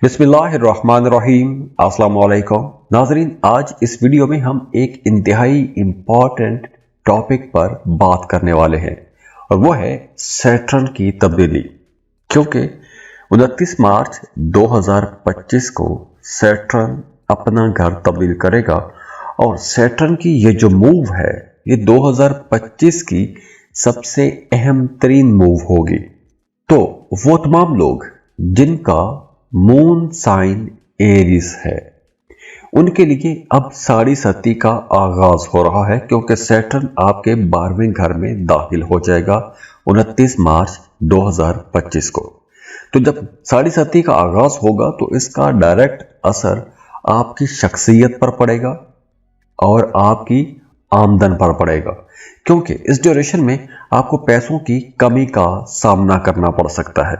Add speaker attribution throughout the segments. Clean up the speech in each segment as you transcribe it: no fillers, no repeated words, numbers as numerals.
Speaker 1: बिस्मिल्लाहिर्रहमानिर्रहीम। अस्सलाम वालेकुम नाजरीन, आज इस वीडियो में हम एक इंतहाई इम्पॉर्टेंट टॉपिक पर बात करने वाले हैं और वो है सैटर्न की तब्दीली। क्योंकि 29 मार्च 2025 को सैटर्न अपना घर तब्दील करेगा और सैटर्न की ये जो मूव है ये 2025 की सबसे अहम तरीन मूव होगी। तो वो तमाम लोग जिनका मून साइन एरीज है उनके लिए अब साड़ी सती का आगाज हो रहा है, क्योंकि सैटर्न आपके 12वें घर में दाखिल हो जाएगा 29 मार्च 2025 को। तो जब साड़ी सती का आगाज होगा तो इसका डायरेक्ट असर आपकी शख्सियत पर पड़ेगा और आपकी आमदन पर पड़ेगा, क्योंकि इस ड्यूरेशन में आपको पैसों की कमी का सामना करना पड़ सकता है।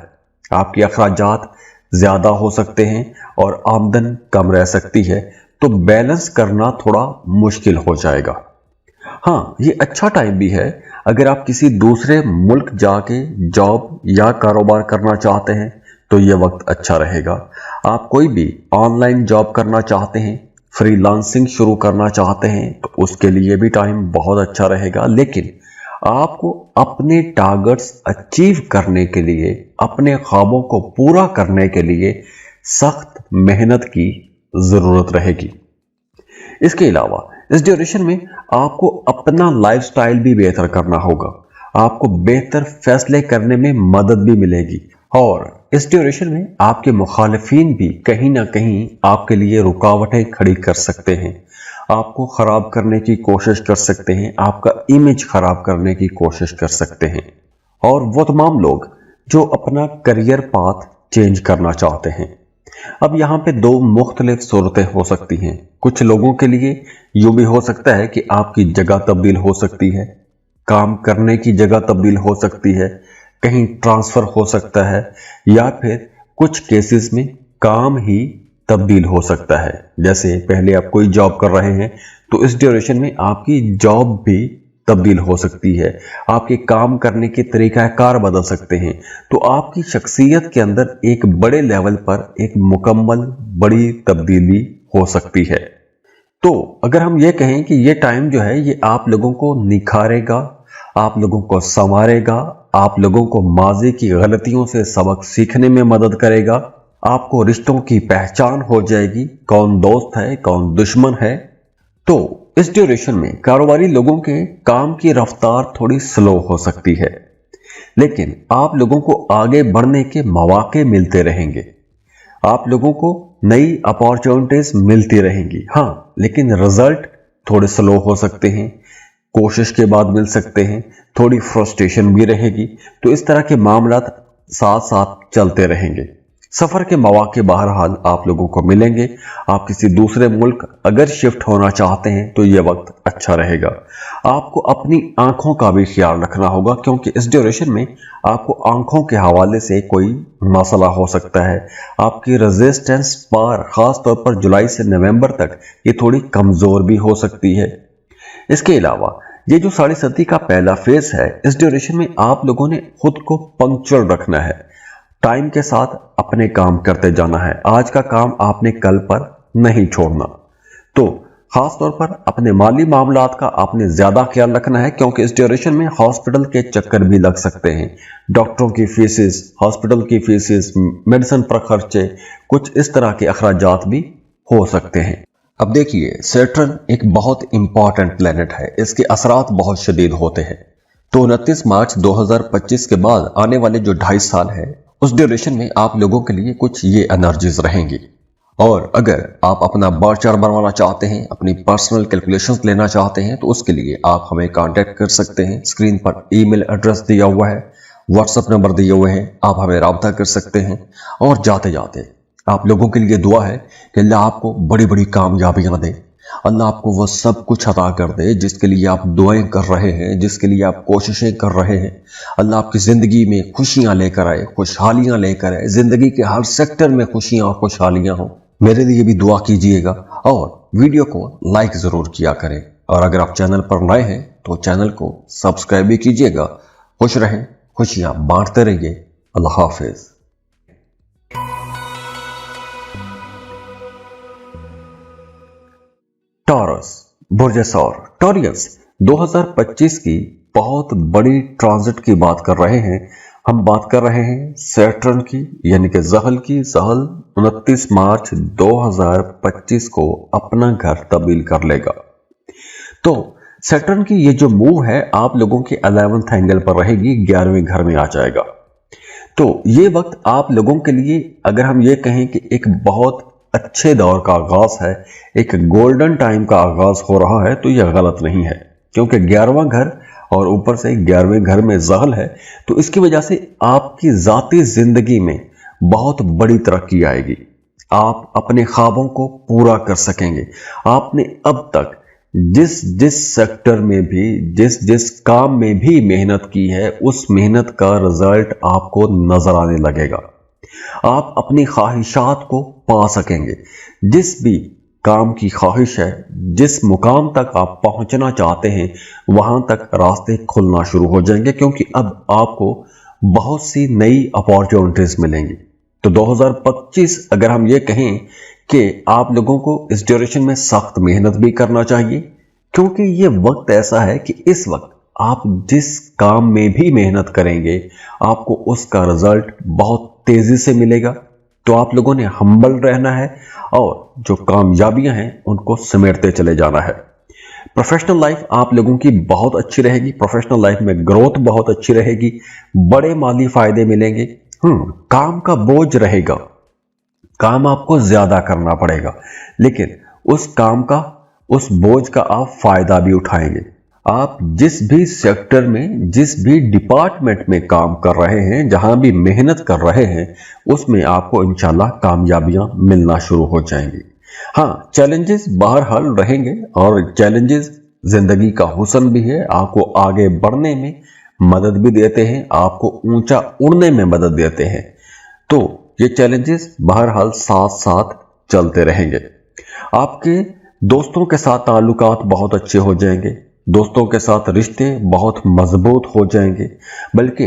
Speaker 1: आपके अखराजात ज्यादा हो सकते हैं और आमदन कम रह सकती है, तो बैलेंस करना थोड़ा मुश्किल हो जाएगा। हाँ, ये अच्छा टाइम भी है अगर आप किसी दूसरे मुल्क जाके जॉब या कारोबार करना चाहते हैं तो ये वक्त अच्छा रहेगा। आप कोई भी ऑनलाइन जॉब करना चाहते हैं, फ्रीलांसिंग शुरू करना चाहते हैं तो उसके लिए भी टाइम बहुत अच्छा रहेगा। लेकिन आपको अपने टारगेट्स अचीव करने के लिए, अपने ख्वाबों को पूरा करने के लिए सख्त मेहनत की जरूरत रहेगी। इसके अलावा इस ड्यूरेशन में आपको अपना लाइफस्टाइल भी बेहतर करना होगा। आपको बेहतर फैसले करने में मदद भी मिलेगी और इस ड्यूरेशन में आपके मुखालिफिन भी कहीं ना कहीं आपके लिए रुकावटें खड़ी कर सकते हैं, आपको खराब करने की कोशिश कर सकते हैं, आपका इमेज खराब करने की कोशिश कर सकते हैं। और वो तमाम लोग जो अपना करियर पाथ चेंज करना चाहते हैं, अब यहाँ पे दो मुख्तलिफ सूरतें हो सकती हैं। कुछ लोगों के लिए यूं भी हो सकता है कि आपकी जगह तब्दील हो सकती है, काम करने की जगह तब्दील हो सकती है, कहीं ट्रांसफर हो सकता है, या फिर कुछ केसेस में काम ही तब्दील हो सकता है। जैसे पहले आप कोई जॉब कर रहे हैं तो इस ड्यूरेशन में आपकी जॉब भी तब्दील हो सकती है, आपके काम करने के तरीकाकार बदल सकते हैं। तो आपकी शख्सियत के अंदर एक बड़े लेवल पर एक मुकम्मल बड़ी तब्दीली हो सकती है। तो अगर हम ये कहें कि ये टाइम जो है ये आप लोगों को निखारेगा, आप लोगों को संवारेगा, आप लोगों को माजी की गलतियों से सबक सीखने में मदद करेगा, आपको रिश्तों की पहचान हो जाएगी, कौन दोस्त है कौन दुश्मन है। तो इस ड्यूरेशन में कारोबारी लोगों के काम की रफ्तार थोड़ी स्लो हो सकती है, लेकिन आप लोगों को आगे बढ़ने के मौके मिलते रहेंगे, आप लोगों को नई अपॉर्चुनिटीज मिलती रहेंगी। हाँ, लेकिन रिजल्ट थोड़े स्लो हो सकते हैं, कोशिश के बाद मिल सकते हैं, थोड़ी फ्रस्ट्रेशन भी रहेगी। तो इस तरह के मामला साथ साथ चलते रहेंगे। सफर के मौके बहरहाल आप लोगों को मिलेंगे। आप किसी दूसरे मुल्क अगर शिफ्ट होना चाहते हैं तो यह वक्त अच्छा रहेगा। आपको अपनी आंखों का भी ख्याल रखना होगा, क्योंकि इस ड्यूरेशन में आपको आंखों के हवाले से कोई मसला हो सकता है। आपकी रेजिस्टेंस पावर खास तौर पर जुलाई से नवंबर तक ये थोड़ी कमजोर भी हो सकती है। इसके अलावा ये जो साड़ी सती का पहला फेज है, इस ड्यूरेशन में आप लोगों ने खुद को पंक्चुअल रखना है, टाइम के साथ अपने काम करते जाना है। आज का काम आपने कल पर नहीं छोड़ना। तो खास तौर पर अपने माली मामलात का आपने ज्यादा ख्याल रखना है, क्योंकि इस ड्यूरेशन में हॉस्पिटल के चक्कर भी लग सकते हैं। डॉक्टरों की फीसेस, हॉस्पिटल की फीसेस, मेडिसिन पर खर्चे, कुछ इस तरह के अखराजात भी हो सकते हैं। अब देखिए, सैटर्न एक बहुत इंपॉर्टेंट प्लेनेट है, इसके असरात बहुत शदीद होते हैं। तो 29 मार्च 2025 के बाद आने वाले जो 2.5 साल है उस ड्यूरेशन में आप लोगों के लिए कुछ ये एनर्जीज रहेंगी। और अगर आप अपना बार चार्ट बनवाना चाहते हैं, अपनी पर्सनल कैलकुलेशंस लेना चाहते हैं, तो उसके लिए आप हमें कांटेक्ट कर सकते हैं। स्क्रीन पर ईमेल एड्रेस दिया हुआ है, व्हाट्सएप नंबर दिए हुए हैं, आप हमें राब्ता कर सकते हैं। और जाते जाते आप लोगों के लिए दुआ है कि अल्लाह आपको बड़ी बड़ी कामयाबियां दे, अल्लाह आपको वो सब कुछ अता कर दे जिसके लिए आप दुआएं कर रहे हैं, जिसके लिए आप कोशिशें कर रहे हैं। अल्लाह आपकी जिंदगी में खुशियां लेकर आए, खुशहालियां लेकर आए, जिंदगी के हर सेक्टर में खुशियां और खुशहालियां हो। मेरे लिए भी दुआ कीजिएगा और वीडियो को लाइक जरूर किया करें। और अगर आप चैनल पर नए हैं तो चैनल को सब्सक्राइब भी कीजिएगा। खुश रहें, खुशियां बांटते रहिए। अल्लाह हाफिज। टॉरस, बुर्ज सौर, टॉरियंस 2025 की बहुत बड़ी ट्रांजिट की बात कर रहे हैं। हम बात कर रहे हैं सैटर्न की, यानी कि ज़हल की। ज़हल 29 मार्च 2025 को अपना घर तब्दील कर लेगा। तो सैटर्न की ये जो मूव है आप लोगों के 11th एंगल पर रहेगी, 11वें घर में आ जाएगा। तो ये वक्त आप लोगों के लिए, अगर हम ये कहें कि एक बहुत अच्छे दौर का आगाज है, एक गोल्डन टाइम का आगाज हो रहा है, तो यह गलत नहीं है, क्योंकि 11वां घर और ऊपर से 11वें घर में ज़हल है। तो इसकी वजह से आपकी जाती जिंदगी में बहुत बड़ी तरक्की आएगी। आप अपने ख्वाबों को पूरा कर सकेंगे। आपने अब तक जिस जिस सेक्टर में भी, जिस जिस काम में भी मेहनत की है, उस मेहनत का रिजल्ट आपको नजर आने लगेगा। आप अपनी ख्वाहिशात को पा सकेंगे। जिस भी काम की ख्वाहिश है, जिस मुकाम तक आप पहुंचना चाहते हैं, वहां तक रास्ते खुलना शुरू हो जाएंगे, क्योंकि अब आपको बहुत सी नई अपॉर्चुनिटीज मिलेंगी। तो 2025 अगर हम ये कहें कि आप लोगों को इस ड्यूरेशन में सख्त मेहनत भी करना चाहिए, क्योंकि ये वक्त ऐसा है कि इस वक्त आप जिस काम में भी मेहनत करेंगे आपको उसका रिजल्ट बहुत तेजी से मिलेगा। तो आप लोगों ने हम्बल रहना है और जो कामयाबियां हैं उनको समेटते चले जाना है। प्रोफेशनल लाइफ आप लोगों की बहुत अच्छी रहेगी। प्रोफेशनल लाइफ में ग्रोथ बहुत अच्छी रहेगी, बड़े माली फायदे मिलेंगे। काम का बोझ रहेगा, काम आपको ज्यादा करना पड़ेगा, लेकिन उस काम का, उस बोझ का आप फायदा भी उठाएंगे। आप जिस भी सेक्टर में, जिस भी डिपार्टमेंट में काम कर रहे हैं, जहां भी मेहनत कर रहे हैं, उसमें आपको इंशाल्लाह कामयाबियां मिलना शुरू हो जाएंगी। हाँ, चैलेंजेस बहरहाल रहेंगे और चैलेंजेस जिंदगी का हुस्न भी है, आपको आगे बढ़ने में मदद भी देते हैं, आपको ऊंचा उड़ने में मदद देते हैं। तो ये चैलेंजेस बहरहाल साथ साथ चलते रहेंगे। आपके दोस्तों के साथ ताल्लुकात बहुत अच्छे हो जाएंगे, दोस्तों के साथ रिश्ते बहुत मजबूत हो जाएंगे। बल्कि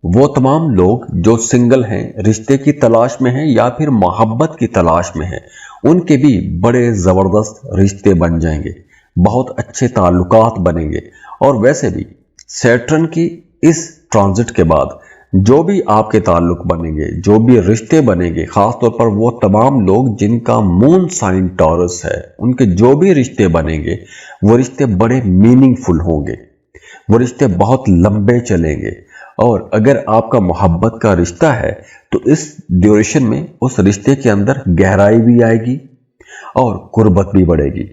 Speaker 1: वो तमाम लोग जो सिंगल हैं, रिश्ते की तलाश में हैं या फिर मोहब्बत की तलाश में हैं, उनके भी बड़े जबरदस्त रिश्ते बन जाएंगे, बहुत अच्छे ताल्लुकात बनेंगे। और वैसे भी सैटर्न की इस ट्रांजिट के बाद जो भी आपके ताल्लुक बनेंगे, जो भी रिश्ते बनेंगे, खासतौर पर वो तमाम लोग जिनका मून साइन टॉरस है, उनके जो भी रिश्ते बनेंगे वो रिश्ते बड़े मीनिंगफुल होंगे, वो रिश्ते बहुत लंबे चलेंगे। और अगर आपका मोहब्बत का रिश्ता है तो इस ड्यूरेशन में उस रिश्ते के अंदर गहराई भी आएगी और कुर्बत भी बढ़ेगी।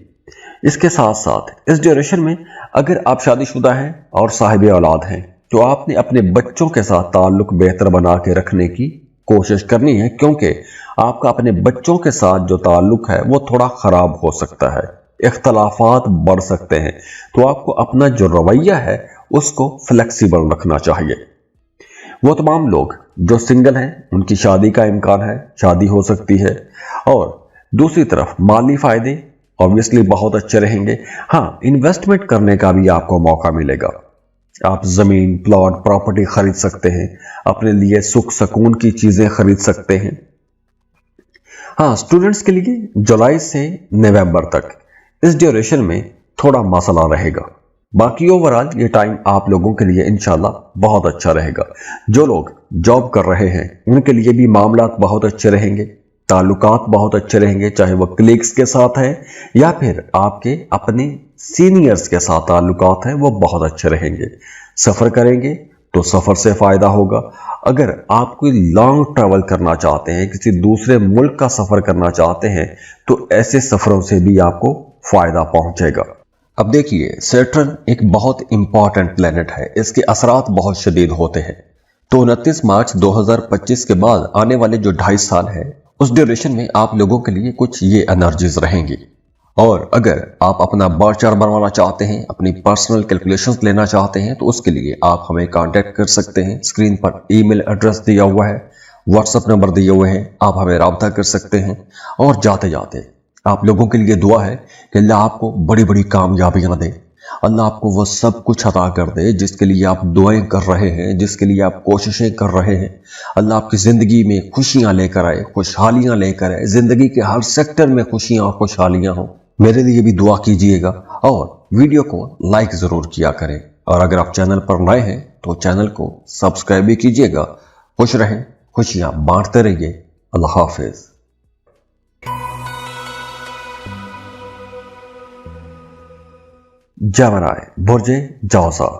Speaker 1: इसके साथ साथ इस ड्यूरेशन में अगर आप शादीशुदा हैं और साहिब औलाद हैं तो आपने अपने बच्चों के साथ ताल्लुक बेहतर बना के रखने की कोशिश करनी है, क्योंकि आपका अपने बच्चों के साथ जो ताल्लुक है वो थोड़ा खराब हो सकता है, इख्तलाफात बढ़ सकते हैं। तो आपको अपना जो रवैया है उसको फ्लेक्सिबल रखना चाहिए। वो तमाम लोग जो सिंगल हैं उनकी शादी का इम्कान है, शादी हो सकती है। और दूसरी तरफ माली फायदे ऑब्वियसली बहुत अच्छे रहेंगे। हाँ, इन्वेस्टमेंट करने का भी आपको मौका मिलेगा। आप जमीन, प्लॉट, प्रॉपर्टी खरीद सकते हैं, अपने लिए सुख सुकून की चीजें खरीद सकते हैं। हाँ, स्टूडेंट्स के लिए जुलाई से नवंबर तक इस ड्यूरेशन में थोड़ा मसला रहेगा। बाकी ओवरऑल ये टाइम आप लोगों के लिए इंशाल्लाह बहुत अच्छा रहेगा। जो लोग जॉब कर रहे हैं उनके लिए भी मामलात बहुत अच्छे रहेंगे, ताल्लुकात बहुत अच्छे रहेंगे, चाहे वो कलीग्स के साथ है या फिर आपके अपने सीनियर्स के साथ ताल्लुकात हैं, वो बहुत अच्छे रहेंगे। सफ़र करेंगे तो सफ़र से फ़ायदा होगा। अगर आप कोई लॉन्ग ट्रैवल करना चाहते हैं, किसी दूसरे मुल्क का सफ़र करना चाहते हैं, तो ऐसे सफ़रों से भी आपको फ़ायदा पहुंचेगा। अब देखिए, सैटर्न एक बहुत इंपॉर्टेंट प्लेनेट है, इसके असरात बहुत शदीद होते हैं। तो 29 मार्च 2025 के बाद आने वाले जो 2.5 साल है, उस ड्यूरेशन में आप लोगों के लिए कुछ ये एनर्जीज रहेंगी। और अगर आप अपना बर्थ चार्ट बनवाना चाहते हैं, अपनी पर्सनल कैलकुलेशंस लेना चाहते हैं, तो उसके लिए आप हमें कांटेक्ट कर सकते हैं। स्क्रीन पर ईमेल एड्रेस दिया हुआ है, व्हाट्सएप नंबर दिए हुए हैं, आप हमें राब्ता कर सकते हैं। और जाते जाते आप लोगों के लिए दुआ है कि अल्लाह आपको बड़ी बड़ी कामयाबियां दे, अल्लाह आपको वो सब कुछ अता कर दे जिसके लिए आप दुआएं कर रहे हैं, जिसके लिए आप कोशिशें कर रहे हैं। अल्लाह आपकी ज़िंदगी में खुशियां लेकर आए, खुशहालियां लेकर आए, ज़िंदगी के हर सेक्टर में खुशियां और खुशहालियां हों। मेरे लिए भी दुआ कीजिएगा और वीडियो को लाइक जरूर किया करें। और अगर आप चैनल पर नए हैं तो चैनल को सब्सक्राइब भी कीजिएगा। खुश रहें, खुशियां बांटते रहिए। अल्लाह हाफिज। जेमिनी बुर्जे जौज़ा।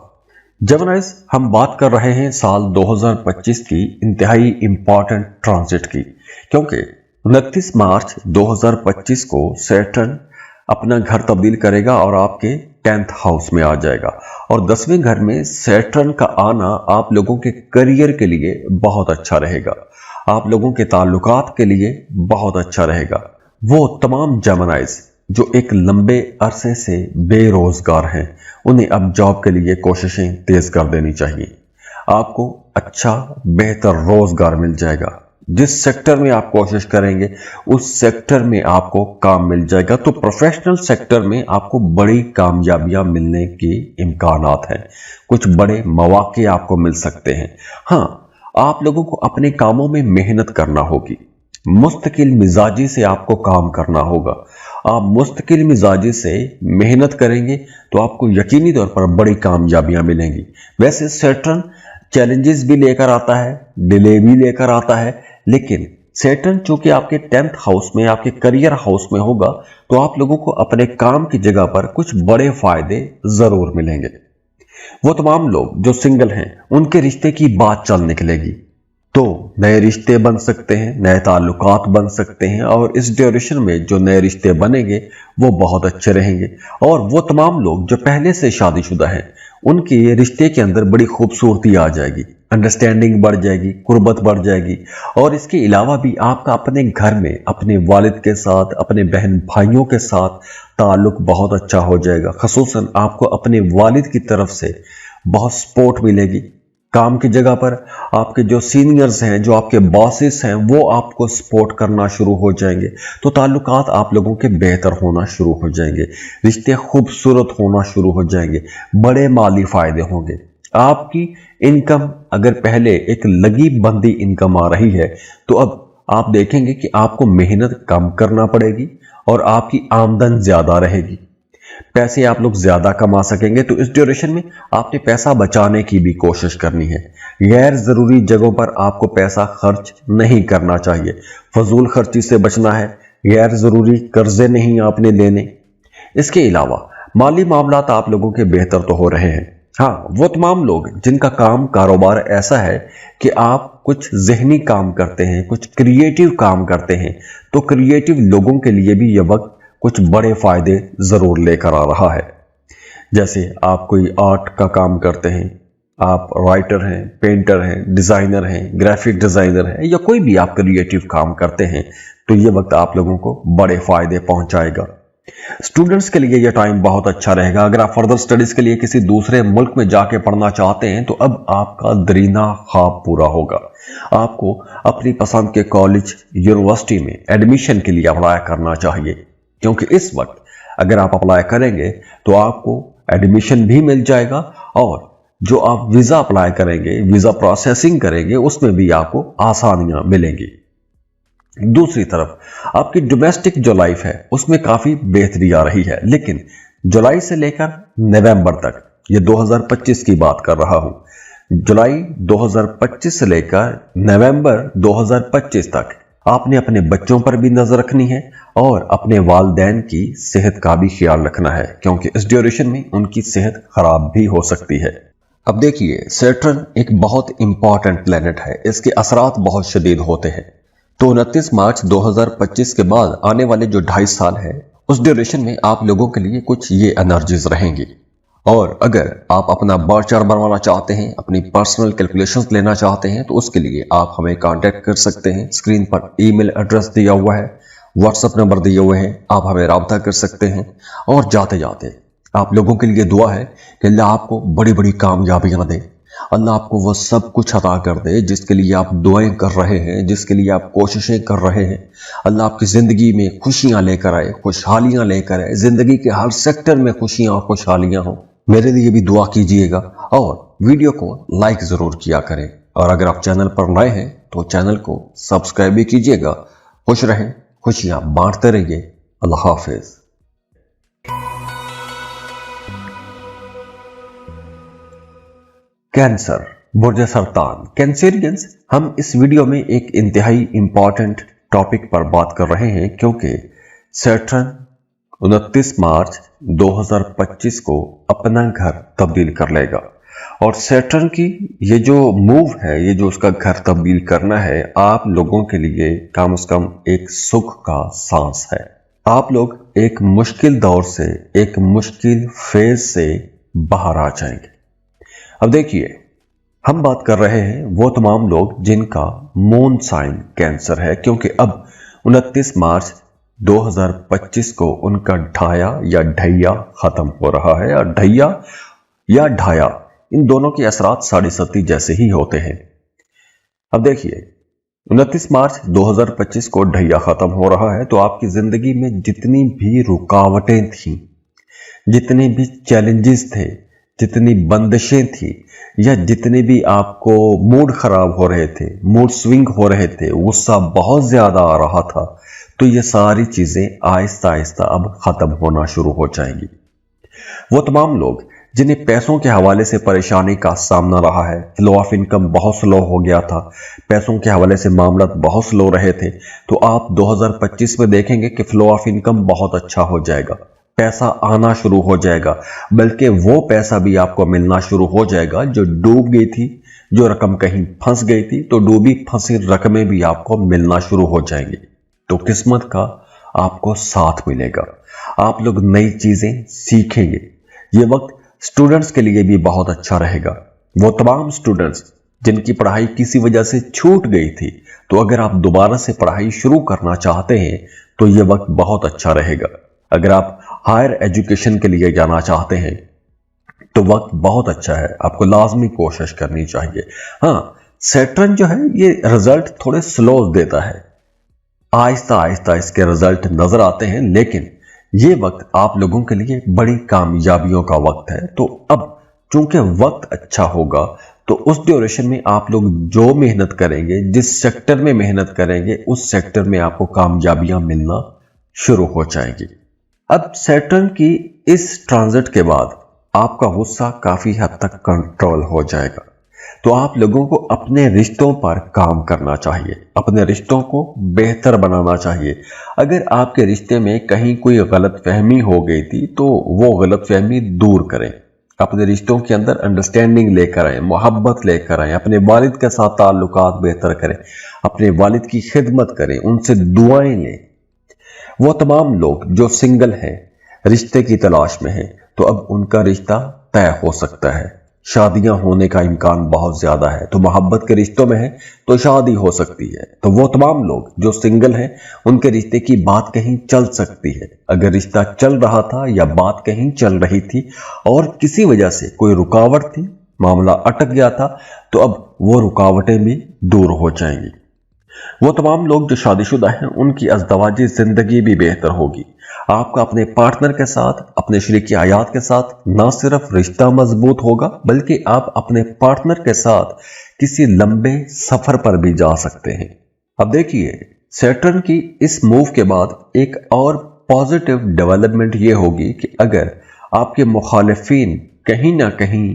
Speaker 1: जेमिनीज़, हम बात कर रहे हैं साल 2025 की इंतहाई इंपॉर्टेंट ट्रांजिट की, क्योंकि 29 मार्च 2025 को सैटर्न अपना घर तब्दील करेगा और आपके 10th हाउस में आ जाएगा। और 10वें घर में सैटर्न का आना आप लोगों के करियर के लिए बहुत अच्छा रहेगा, आप लोगों के ताल्लुकात के लिए बहुत अच्छा रहेगा। वो तमाम जेमिनीज़ जो एक लंबे अरसे से बेरोजगार हैं, उन्हें अब जॉब के लिए कोशिशें तेज कर देनी चाहिए। आपको अच्छा बेहतर रोजगार मिल जाएगा। जिस सेक्टर में आप कोशिश करेंगे उस सेक्टर में आपको काम मिल जाएगा। तो प्रोफेशनल सेक्टर में आपको बड़ी कामयाबियां मिलने के इम्कानात हैं, कुछ बड़े मौके आपको मिल सकते हैं। हाँ, आप लोगों को अपने कामों में मेहनत करना होगी, मुस्तकिल मिजाजी से आपको काम करना होगा। आप मुस्तकिल मिजाजी से मेहनत करेंगे तो आपको यकीनी तौर पर बड़ी कामयाबियां मिलेंगी। वैसे सैटर्न चैलेंजेस भी लेकर आता है, डिले भी लेकर आता है, लेकिन सैटर्न चूंकि आपके 10th हाउस में, आपके करियर हाउस में होगा, तो आप लोगों को अपने काम की जगह पर कुछ बड़े फायदे जरूर मिलेंगे। वो तमाम लोग जो सिंगल हैं, उनके रिश्ते की बात चल निकलेगी, तो नए रिश्ते बन सकते हैं, नए ताल्लुकात बन सकते हैं। और इस ड्यूरेशन में जो नए रिश्ते बनेंगे वो बहुत अच्छे रहेंगे। और वो तमाम लोग जो पहले से शादीशुदा हैं, उनके रिश्ते के अंदर बड़ी खूबसूरती आ जाएगी, अंडरस्टैंडिंग बढ़ जाएगी, कुर्बत बढ़ जाएगी। और इसके अलावा भी आपका अपने घर में अपने वालिद के साथ, अपने बहन भाइयों के साथ ताल्लुक बहुत अच्छा हो जाएगा। खसूसन आपको अपने वालिद की तरफ से बहुत सपोर्ट मिलेगी। काम की जगह पर आपके जो सीनियर्स हैं, जो आपके बॉसेस हैं, वो आपको सपोर्ट करना शुरू हो जाएंगे। तो ताल्लुकात आप लोगों के बेहतर होना शुरू हो जाएंगे, रिश्ते खूबसूरत होना शुरू हो जाएंगे, बड़े माली फायदे होंगे। आपकी इनकम अगर पहले एक लगी बंदी इनकम आ रही है, तो अब आप देखेंगे कि आपको मेहनत कम करना पड़ेगी और आपकी आमदन ज्यादा रहेगी, पैसे आप लोग ज्यादा कमा सकेंगे। तो इस ड्यूरेशन में आपने पैसा बचाने की भी कोशिश करनी है। गैर जरूरी जगहों पर आपको पैसा खर्च नहीं करना चाहिए, फजूल खर्ची से बचना है, गैर जरूरी कर्जे नहीं आपने लेने। इसके अलावा माली मामलात आप लोगों के बेहतर तो हो रहे हैं। हाँ, वो तमाम लोग जिनका काम कारोबार ऐसा है कि आप कुछ जहनी काम करते हैं, कुछ क्रिएटिव काम करते हैं, तो क्रिएटिव लोगों के लिए भी यह वक्त कुछ बड़े फायदे जरूर लेकर आ रहा है। जैसे आप कोई आर्ट का काम करते हैं, आप राइटर हैं, पेंटर हैं, डिजाइनर हैं, ग्राफिक डिजाइनर हैं, या कोई भी आप क्रिएटिव काम करते हैं, तो ये वक्त आप लोगों को बड़े फायदे पहुंचाएगा। स्टूडेंट्स के लिए यह टाइम बहुत अच्छा रहेगा। अगर आप फर्दर स्टडीज के लिए किसी दूसरे मुल्क में जाके पढ़ना चाहते हैं, तो अब आपका दरीना ख्वाब पूरा होगा। आपको अपनी पसंद के कॉलेज, यूनिवर्सिटी में एडमिशन के लिए अप्लाई करना चाहिए, क्योंकि इस वक्त अगर आप अप्लाई करेंगे तो आपको एडमिशन भी मिल जाएगा, और जो आप वीजा अप्लाई करेंगे, वीजा प्रोसेसिंग करेंगे, उसमें भी आपको आसानियां मिलेंगी। दूसरी तरफ आपकी डोमेस्टिक जो लाइफ है उसमें काफी बेहतरी आ रही है, लेकिन जुलाई से लेकर नवंबर तक, ये 2025 की बात कर रहा हूं, जुलाई 2025 से लेकर नवंबर 2025 तक आपने अपने बच्चों पर भी नजर रखनी है और अपने वालिदैन की सेहत का भी ख्याल रखना है, क्योंकि इस ड्यूरेशन में उनकी सेहत खराब भी हो सकती है। अब देखिए, सैटर्न एक बहुत इंपॉर्टेंट प्लेनेट है, इसके असरात बहुत शदीद होते हैं। तो 29 मार्च 2025 के बाद आने वाले जो 2.5 साल है, उस ड्यूरेशन में आप लोगों के लिए कुछ ये एनर्जीज रहेंगी। और अगर आप अपना बार चार्ट बनवाना चाहते हैं, अपनी पर्सनल कैलकुलेशंस लेना चाहते हैं, तो उसके लिए आप हमें कांटेक्ट कर सकते हैं। स्क्रीन पर ईमेल एड्रेस दिया हुआ है, व्हाट्सएप नंबर दिए हुए हैं, आप हमें राब्ता कर सकते हैं। और जाते जाते आप लोगों के लिए दुआ है कि अल्लाह आपको बड़ी बड़ी कामयाबियां दे, अल्लाह आपको वो सब कुछ अता कर दे जिसके लिए आप दुआएं कर रहे हैं, जिसके लिए आप कोशिशें कर रहे हैं। अल्लाह आपकी ज़िंदगी में खुशियां लेकर आए, खुशहालियां लेकर आए, ज़िंदगी के हर सेक्टर में खुशियां और खुशहालियां हो। मेरे लिए भी दुआ कीजिएगा और वीडियो को लाइक ज़रूर किया करें। और अगर आप चैनल पर नए हैं तो चैनल को सब्सक्राइब भी कीजिएगा। खुश रहें, खुशियां बांटते रहिए। अल्लाह हाफिज़। कैंसर, बुर्ज सरतान, कैंसेरियंस। हम इस वीडियो में एक इंतहाई इंपॉर्टेंट टॉपिक पर बात कर रहे हैं क्योंकि सैटर्न 29 मार्च 2025 को अपना घर तब्दील कर लेगा और सैटर्न की ये जो मूव है, ये जो उसका घर तब्दील करना है, आप लोगों के लिए कम से कम एक सुख का सांस है। आप लोग एक मुश्किल दौर से, एक मुश्किल फेज से बाहर आ जाएंगे। अब देखिए, हम बात कर रहे हैं वो तमाम लोग जिनका मून साइन कैंसर है, क्योंकि अब 29 मार्च 2025 को उनका ढाया या ढैया खत्म हो रहा है। और ढैया या ढाया, इन दोनों के असरात साढ़े सती जैसे ही होते हैं। अब देखिए, 29 मार्च 2025 को ढैया खत्म हो रहा है, तो आपकी जिंदगी में जितनी भी रुकावटें थी, जितने भी चैलेंजेस थे, जितनी बंदिशें थी, या जितने भी आपको मूड खराब हो रहे थे, मूड स्विंग हो रहे थे, गुस्सा बहुत ज्यादा आ रहा था, तो ये सारी चीजें आहिस्ता आहिस्ता अब खत्म होना शुरू हो जाएंगी। वो तमाम लोग जिन्हें पैसों के हवाले से परेशानी का सामना रहा है, फ्लो ऑफ इनकम बहुत स्लो हो गया था, पैसों के हवाले से मामला बहुत स्लो रहे थे, तो आप 2025 में देखेंगे कि फ्लो ऑफ इनकम बहुत अच्छा हो जाएगा, पैसा आना शुरू हो जाएगा, बल्कि वो पैसा भी आपको मिलना शुरू हो जाएगा जो डूब गई थी, जो रकम कहीं फंस गई थी, तो डूबी फंसी रकमें भी आपको मिलना शुरू हो जाएंगी। तो किस्मत का आपको साथ मिलेगा, आप लोग नई चीजें सीखेंगे। ये वक्त स्टूडेंट्स के लिए भी बहुत अच्छा रहेगा। वो तमाम स्टूडेंट्स जिनकी पढ़ाई किसी वजह से छूट गई थी, तो अगर आप दोबारा से पढ़ाई शुरू करना चाहते हैं तो ये वक्त बहुत अच्छा रहेगा। अगर आप हायर एजुकेशन के लिए जाना चाहते हैं तो वक्त बहुत अच्छा है, आपको लाजमी कोशिश करनी चाहिए। हाँ, सैटर्न जो है ये रिजल्ट थोड़े स्लो देता है, आहिस्ता आहिस्ता इसके रिजल्ट नजर आते हैं, लेकिन ये वक्त आप लोगों के लिए बड़ी कामयाबियों का वक्त है। तो अब चूंकि वक्त अच्छा होगा, तो उस ड्यूरेशन में आप लोग जो मेहनत करेंगे, जिस सेक्टर में मेहनत करेंगे, उस सेक्टर में आपको कामयाबियां मिलना शुरू हो जाएंगी। अब सैटर्न की इस ट्रांजिट के बाद आपका गुस्सा काफी हद तक कंट्रोल हो जाएगा, तो आप लोगों को अपने रिश्तों पर काम करना चाहिए, अपने रिश्तों को बेहतर बनाना चाहिए। अगर आपके रिश्ते में कहीं कोई गलतफहमी हो गई थी, तो वो गलतफहमी दूर करें, अपने रिश्तों के अंदर अंडरस्टैंडिंग लेकर आए, मोहब्बत लेकर आए, अपने वालिद के साथ ताल्लुकात बेहतर करें, अपने वालिद की खिदमत करें, उनसे दुआएं लें। वो तमाम लोग जो सिंगल हैं, रिश्ते की तलाश में हैं, तो अब उनका रिश्ता तय हो सकता है, शादियां होने का इम्कान बहुत ज्यादा है। तो मोहब्बत के रिश्तों में है तो शादी हो सकती है। तो वो तमाम लोग जो सिंगल हैं, उनके रिश्ते की बात कहीं चल सकती है। अगर रिश्ता चल रहा था या बात कहीं चल रही थी और किसी वजह से कोई रुकावट थी, मामला अटक गया था, तो अब वो रुकावटें भी दूर हो जाएंगी। वो तमाम लोग जो शादीशुदा हैं, उनकी अज़दवाजी जिंदगी भी बेहतर होगी। आपका अपने पार्टनर के साथ, अपने शरीकी हयात के साथ न सिर्फ रिश्ता मजबूत होगा, बल्कि आप अपने पार्टनर के साथ किसी लंबे सफर पर भी जा सकते हैं। अब देखिए, सैटर्न की इस मूव के बाद एक और पॉजिटिव डेवलपमेंट ये होगी कि अगर आपके मुखालिफिन कहीं ना कहीं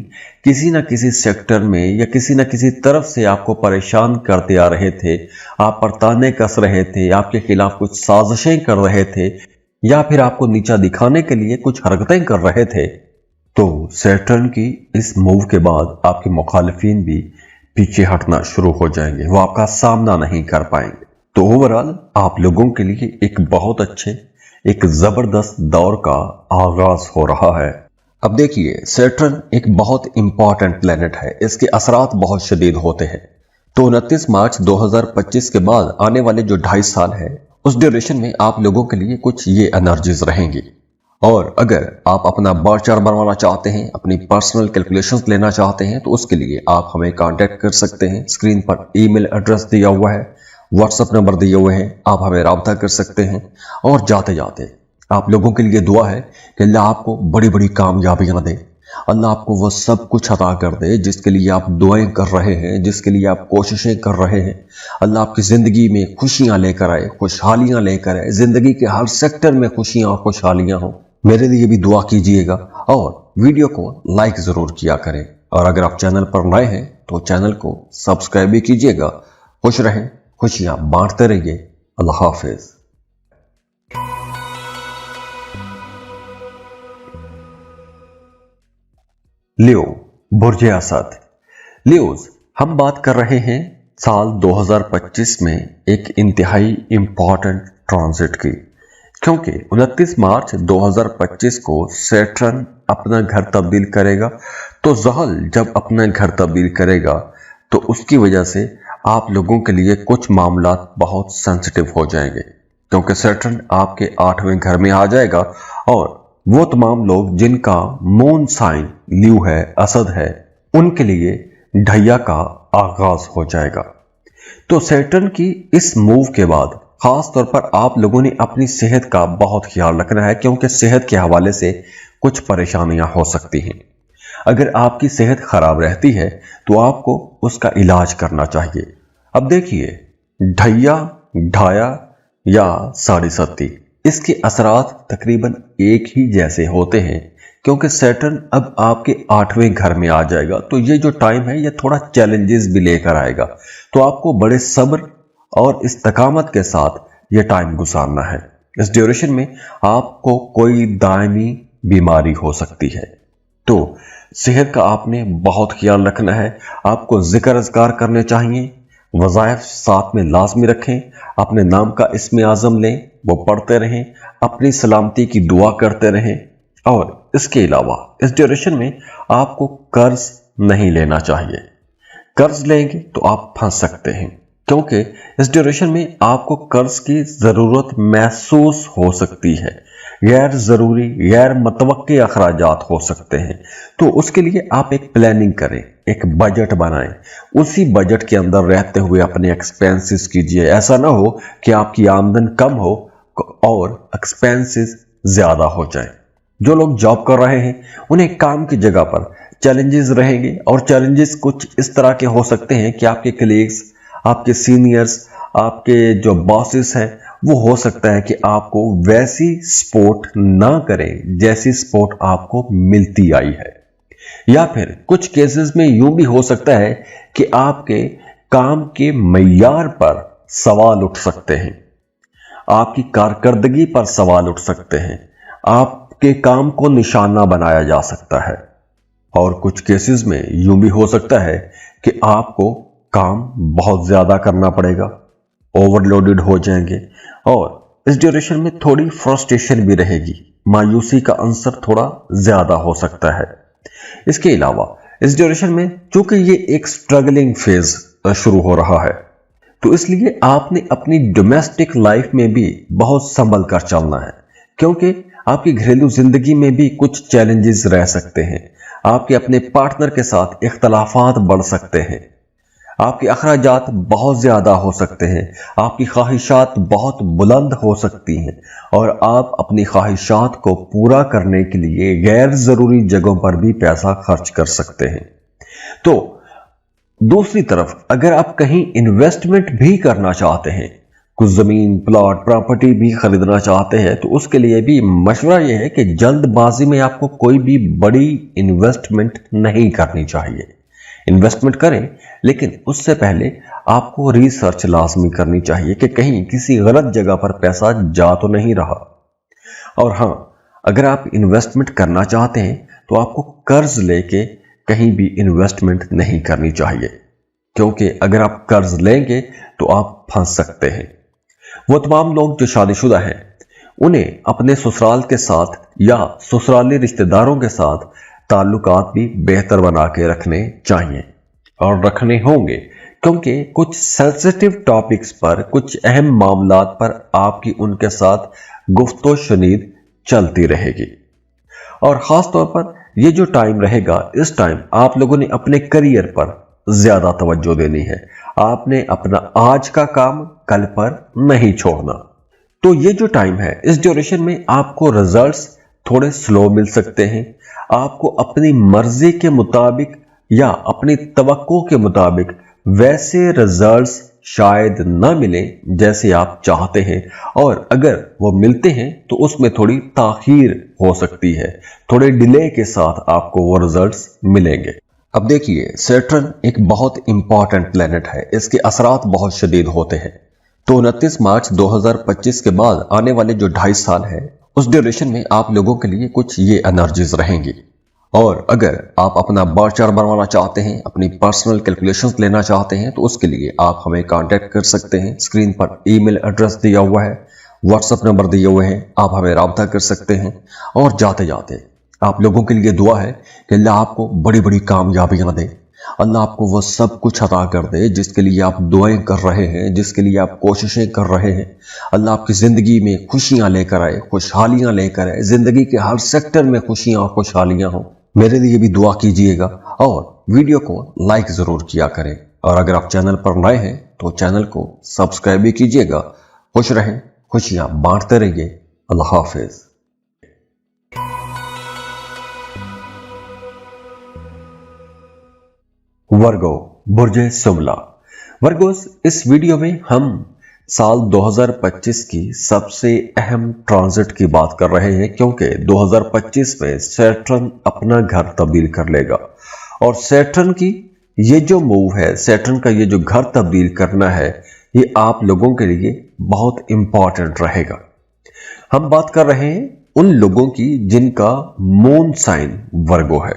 Speaker 1: किसी ना किसी सेक्टर में या किसी ना किसी तरफ से आपको परेशान करते आ रहे थे, आप पर ताने कस रहे थे, आपके खिलाफ कुछ साजिशें कर रहे थे, या फिर आपको नीचा दिखाने के लिए कुछ हरकतें कर रहे थे, तो सैटर्न की इस मूव के बाद आपके मुखालिफिन भी पीछे हटना शुरू हो जाएंगे, वो आपका सामना नहीं कर पाएंगे। तो ओवरऑल आप लोगों के लिए एक बहुत अच्छे, एक जबरदस्त दौर का आगाज हो रहा है। अब देखिए, सैटर्न एक बहुत इंपॉर्टेंट प्लेनेट है, इसके असरात बहुत शदीद होते हैं। तो 29 मार्च 2025 के बाद आने वाले जो 2.5 साल है, उस ड्यूरेशन में आप लोगों के लिए कुछ ये एनर्जीज रहेंगी। और अगर आप अपना बार चार्ट बनवाना चाहते हैं, अपनी पर्सनल कैलकुलेशंस लेना चाहते हैं, तो उसके लिए आप हमें कांटेक्ट कर सकते हैं। स्क्रीन पर ईमेल एड्रेस दिया हुआ है, व्हाट्सएप नंबर दिए हुए हैं, आप हमें राब्ता कर सकते हैं। और जाते जाते आप लोगों के लिए दुआ है कि अल्लाह आपको बड़ी बड़ी कामयाबियां दे, अल्लाह आपको वो सब कुछ अता कर दे जिसके लिए आप दुआएं कर रहे हैं, जिसके लिए आप कोशिशें कर रहे हैं। अल्लाह आपकी ज़िंदगी में खुशियां लेकर आए, खुशहालियां लेकर आए, ज़िंदगी के हर सेक्टर में खुशियां और खुशहालियां हो। मेरे लिए भी दुआ कीजिएगा और वीडियो को लाइक ज़रूर किया करें। और अगर आप चैनल पर नए हैं तो चैनल को सब्सक्राइब भी कीजिएगा। खुश रहें, खुशियां बांटते रहिए। अल्लाह हाफिज। लियो, बुर्ज असद। लियोज, हम बात कर रहे हैं साल 2025 में एक इंतहाई इंपॉर्टेंट ट्रांजिट की, क्योंकि 29 मार्च 2025 को सैटर्न अपना घर तब्दील करेगा। तो ज़हल जब अपना घर तब्दील करेगा तो उसकी वजह से आप लोगों के लिए कुछ मामला बहुत सेंसिटिव हो जाएंगे, क्योंकि सैटर्न आपके 8वें घर में आ जाएगा और वो तमाम लोग जिनका मून साइन लियो है, असद है, उनके लिए ढैया का आगाज हो जाएगा। तो सैटर्न की इस मूव के बाद खास तौर पर आप लोगों ने अपनी सेहत का बहुत ख्याल रखना है, क्योंकि सेहत के हवाले से कुछ परेशानियां हो सकती हैं। अगर आपकी सेहत खराब रहती है तो आपको उसका इलाज करना चाहिए। अब देखिए, ढैया, ढाया या साढ़े सत्ती, इसके असरात तकरीबन एक ही जैसे होते हैं, क्योंकि सैटर्न अब आपके 8वें घर में आ जाएगा। तो ये जो टाइम है ये थोड़ा चैलेंजेस भी लेकर आएगा। तो आपको बड़े सब्र और इस्तकामत के साथ ये टाइम गुजारना है। इस ड्यूरेशन में आपको कोई दायमी बीमारी हो सकती है, तो सेहत का आपने बहुत ख्याल रखना है। आपको जिक्र अज़कार करने चाहिए, वज़ाइफ साथ में लाजमी रखें, अपने नाम का इस्म आज़म लें, वो पढ़ते रहें, अपनी सलामती की दुआ करते रहें। और इसके अलावा इस ड्यूरेशन में आपको कर्ज नहीं लेना चाहिए। कर्ज लेंगे तो आप फंस सकते हैं, क्योंकि इस ड्यूरेशन में आपको कर्ज की ज़रूरत महसूस हो सकती है। गैर ज़रूरी, गैर मतवक्के अखराजात हो सकते हैं। तो उसके लिए आप एक प्लानिंग करें, एक बजट बनाएं। उसी बजट के अंदर रहते हुए अपने एक्सपेंसेस कीजिए। ऐसा ना हो कि आपकी आमदन कम हो और एक्सपेंसेस ज़्यादा हो जाएं। जो लोग जॉब कर रहे हैं उन्हें काम की जगह पर चैलेंजेस रहेंगे, और चैलेंजेस कुछ इस तरह के हो सकते हैं कि आपके कलीग्स, आपके सीनियर्स, आपके जो बॉसेस हैं, वो हो सकता है कि आपको वैसी सपोर्ट ना करें जैसी सपोर्ट आपको मिलती आई है। या फिर कुछ केसेस में यूं भी हो सकता है कि आपके काम के मय्यार पर सवाल उठ सकते हैं, आपकी कारकर्दगी पर सवाल उठ सकते हैं, आपके काम को निशाना बनाया जा सकता है। और कुछ केसेस में यूं भी हो सकता है कि आपको काम बहुत ज्यादा करना पड़ेगा, ओवरलोडेड हो जाएंगे। और इस ड्यूरेशन में थोड़ी फ्रस्ट्रेशन भी रहेगी, मायूसी का अंसर थोड़ा ज्यादा हो सकता है। इसके अलावा इस ड्यूरेशन में चूंकि ये एक स्ट्रगलिंग फेज शुरू हो रहा है, तो इसलिए आपने अपनी डोमेस्टिक लाइफ में भी बहुत संभल कर चलना है, क्योंकि आपकी घरेलू जिंदगी में भी कुछ चैलेंजेस रह सकते हैं। आपके अपने पार्टनर के साथ इख्तलाफात बढ़ सकते हैं, आपके अखराजात बहुत ज्यादा हो सकते हैं, आपकी ख्वाहिशात बहुत बुलंद हो सकती हैं, और आप अपनी ख्वाहिशात को पूरा करने के लिए गैर जरूरी जगहों पर भी पैसा खर्च कर सकते हैं। तो दूसरी तरफ अगर आप कहीं इन्वेस्टमेंट भी करना चाहते हैं, कुछ जमीन, प्लॉट, प्रॉपर्टी भी खरीदना चाहते हैं, तो उसके लिए भी मशवरा यह है कि जल्दबाजी में आपको कोई भी बड़ी इन्वेस्टमेंट नहीं करनी चाहिए। इन्वेस्टमेंट करें, लेकिन उससे पहले आपको रिसर्च लाजमी करनी चाहिए कि कहीं किसी गलत जगह पर पैसा जा तो नहीं रहा। और हां, अगर आप इन्वेस्टमेंट करना चाहते हैं तो आपको कर्ज लेके कहीं भी इन्वेस्टमेंट नहीं करनी चाहिए, क्योंकि अगर आप कर्ज लेंगे तो आप फंस सकते हैं। वो तमाम लोग जो शादीशुदा हैं, उन्हें अपने ससुराल के साथ या ससुराली रिश्तेदारों के साथ ताल्लुकात भी बेहतर बना के रखने चाहिए और रखने होंगे, क्योंकि कुछ सेंसिटिव टॉपिक्स पर, कुछ अहम मामलात पर आपकी उनके साथ गुफ्तो शनीद चलती रहेगी। और खास तौर पर ये जो टाइम रहेगा, इस टाइम आप लोगों ने अपने करियर पर ज्यादा तवज्जो देनी है। आपने अपना आज का काम कल पर नहीं छोड़ना। तो ये जो टाइम है, इस ड्यूरेशन में आपको रिजल्ट्स थोड़े स्लो मिल सकते हैं। आपको अपनी मर्जी के मुताबिक या अपनी तवक्को के मुताबिक वैसे रिजल्ट्स शायद न मिले जैसे आप चाहते हैं, और अगर वो मिलते हैं तो उसमें थोड़ी ताखीर हो सकती है, थोड़े डिले के साथ आपको वो रिजल्ट्स मिलेंगे। अब देखिए, सैटर्न एक बहुत इंपॉर्टेंट प्लेनेट है, इसके असरात बहुत शदीद होते हैं। तो 29 मार्च 2025 के बाद आने वाले जो 2.5 साल है, उस ड्यूरेशन में आप लोगों के लिए कुछ ये एनर्जीज रहेंगी। और अगर आप अपना बार चार्ट बनवाना चाहते हैं, अपनी पर्सनल कैलकुलेशंस लेना चाहते हैं, तो उसके लिए आप हमें कांटेक्ट कर सकते हैं। स्क्रीन पर ईमेल एड्रेस दिया हुआ है, व्हाट्सएप नंबर दिए हुए हैं, आप हमें राब्ता कर सकते हैं। और जाते जाते आप लोगों के लिए दुआ है कि अल्लाह आपको बड़ी बड़ी कामयाबियां दे, अल्लाह आपको वो सब कुछ अता कर दे जिसके लिए आप दुआएं कर रहे हैं, जिसके लिए आप कोशिशें कर रहे हैं। अल्लाह आपकी ज़िंदगी में खुशियां लेकर आए, खुशहालियां लेकर आए, ज़िंदगी के हर सेक्टर में खुशियां और खुशहालियां हो। मेरे लिए भी दुआ कीजिएगा और वीडियो को लाइक ज़रूर किया करें। और अगर आप चैनल पर नए हैं तो चैनल को सब्सक्राइब भी कीजिएगा। खुश रहें, खुशियां बांटते रहिए। अल्लाह हाफिज। वर्गो, बुर्जे सुमला। वर्गोस, इस वीडियो में हम साल 2025 की सबसे अहम ट्रांजिट की बात कर रहे हैं, क्योंकि 2025 में सैटर्न अपना घर तब्दील कर लेगा। और सैटर्न की ये जो मूव है, सैटर्न का ये जो घर तब्दील करना है, ये आप लोगों के लिए बहुत इंपॉर्टेंट रहेगा। हम बात कर रहे हैं उन लोगों की जिनका मून साइन वर्गो है।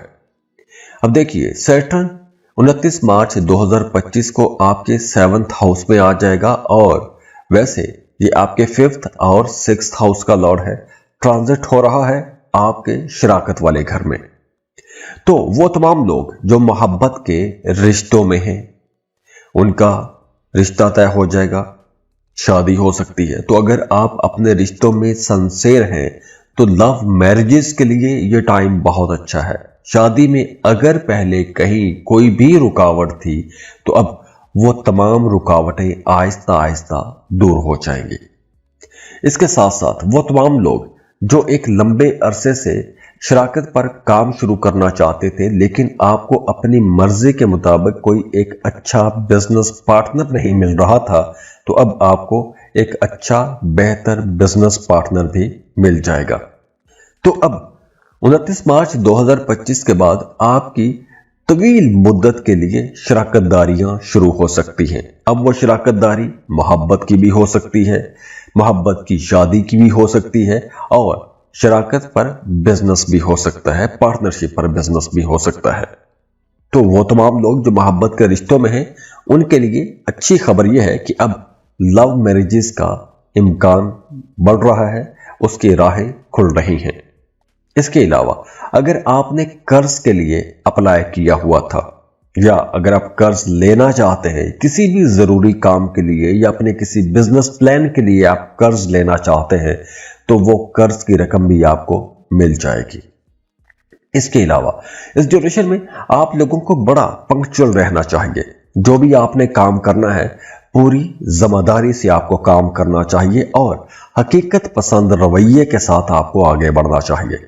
Speaker 1: अब देखिए, सैटर्न 29 मार्च 2025 को आपके 7th हाउस में आ जाएगा। और वैसे ये आपके 5th और 6th हाउस का लॉर्ड है। ट्रांजिट हो रहा है आपके शराकत वाले घर में। तो वो तमाम लोग जो मोहब्बत के रिश्तों में हैं, उनका रिश्ता तय हो जाएगा, शादी हो सकती है। तो अगर आप अपने रिश्तों में सिंसियर हैं तो लव मैरिजेस के लिए ये टाइम बहुत अच्छा है। शादी में अगर पहले कहीं कोई भी रुकावट थी तो अब वो तमाम रुकावटें आहिस्ता आहिस्ता दूर हो जाएंगी। इसके साथ साथ वो तमाम लोग जो एक लंबे अरसे से शराकत पर काम शुरू करना चाहते थे, लेकिन आपको अपनी मर्जी के मुताबिक कोई एक अच्छा बिजनेस पार्टनर नहीं मिल रहा था, तो अब आपको एक अच्छा बेहतर बिजनेस पार्टनर भी मिल जाएगा। तो अब 29 मार्च 2025 के बाद आपकी तवील मुद्दत के लिए शराकतदारियां शुरू हो सकती हैं। अब वो शराकतदारी मोहब्बत की भी हो सकती है, मोहब्बत की शादी की भी हो सकती है, और शराकत पर बिजनेस भी हो सकता है, पार्टनरशिप पर बिजनेस भी हो सकता है। तो वो तमाम लोग जो मोहब्बत के रिश्तों में हैं, उनके लिए अच्छी खबर यह है कि अब लव मैरिजेस का इम्कान बढ़ रहा है, उसकी राहें खुल रही हैं। इसके अलावा अगर आपने कर्ज के लिए अप्लाई किया हुआ था, या अगर आप कर्ज लेना चाहते हैं किसी भी जरूरी काम के लिए, या अपने किसी बिजनेस प्लान के लिए आप कर्ज लेना चाहते हैं, तो वो कर्ज की रकम भी आपको मिल जाएगी। इसके अलावा इस ड्यूरेशन में आप लोगों को बड़ा पंक्चुअल रहना चाहिए। जो भी आपने काम करना है, पूरी जिम्मेदारी से आपको काम करना चाहिए और हकीकत पसंद रवैये के साथ आपको आगे बढ़ना चाहिए।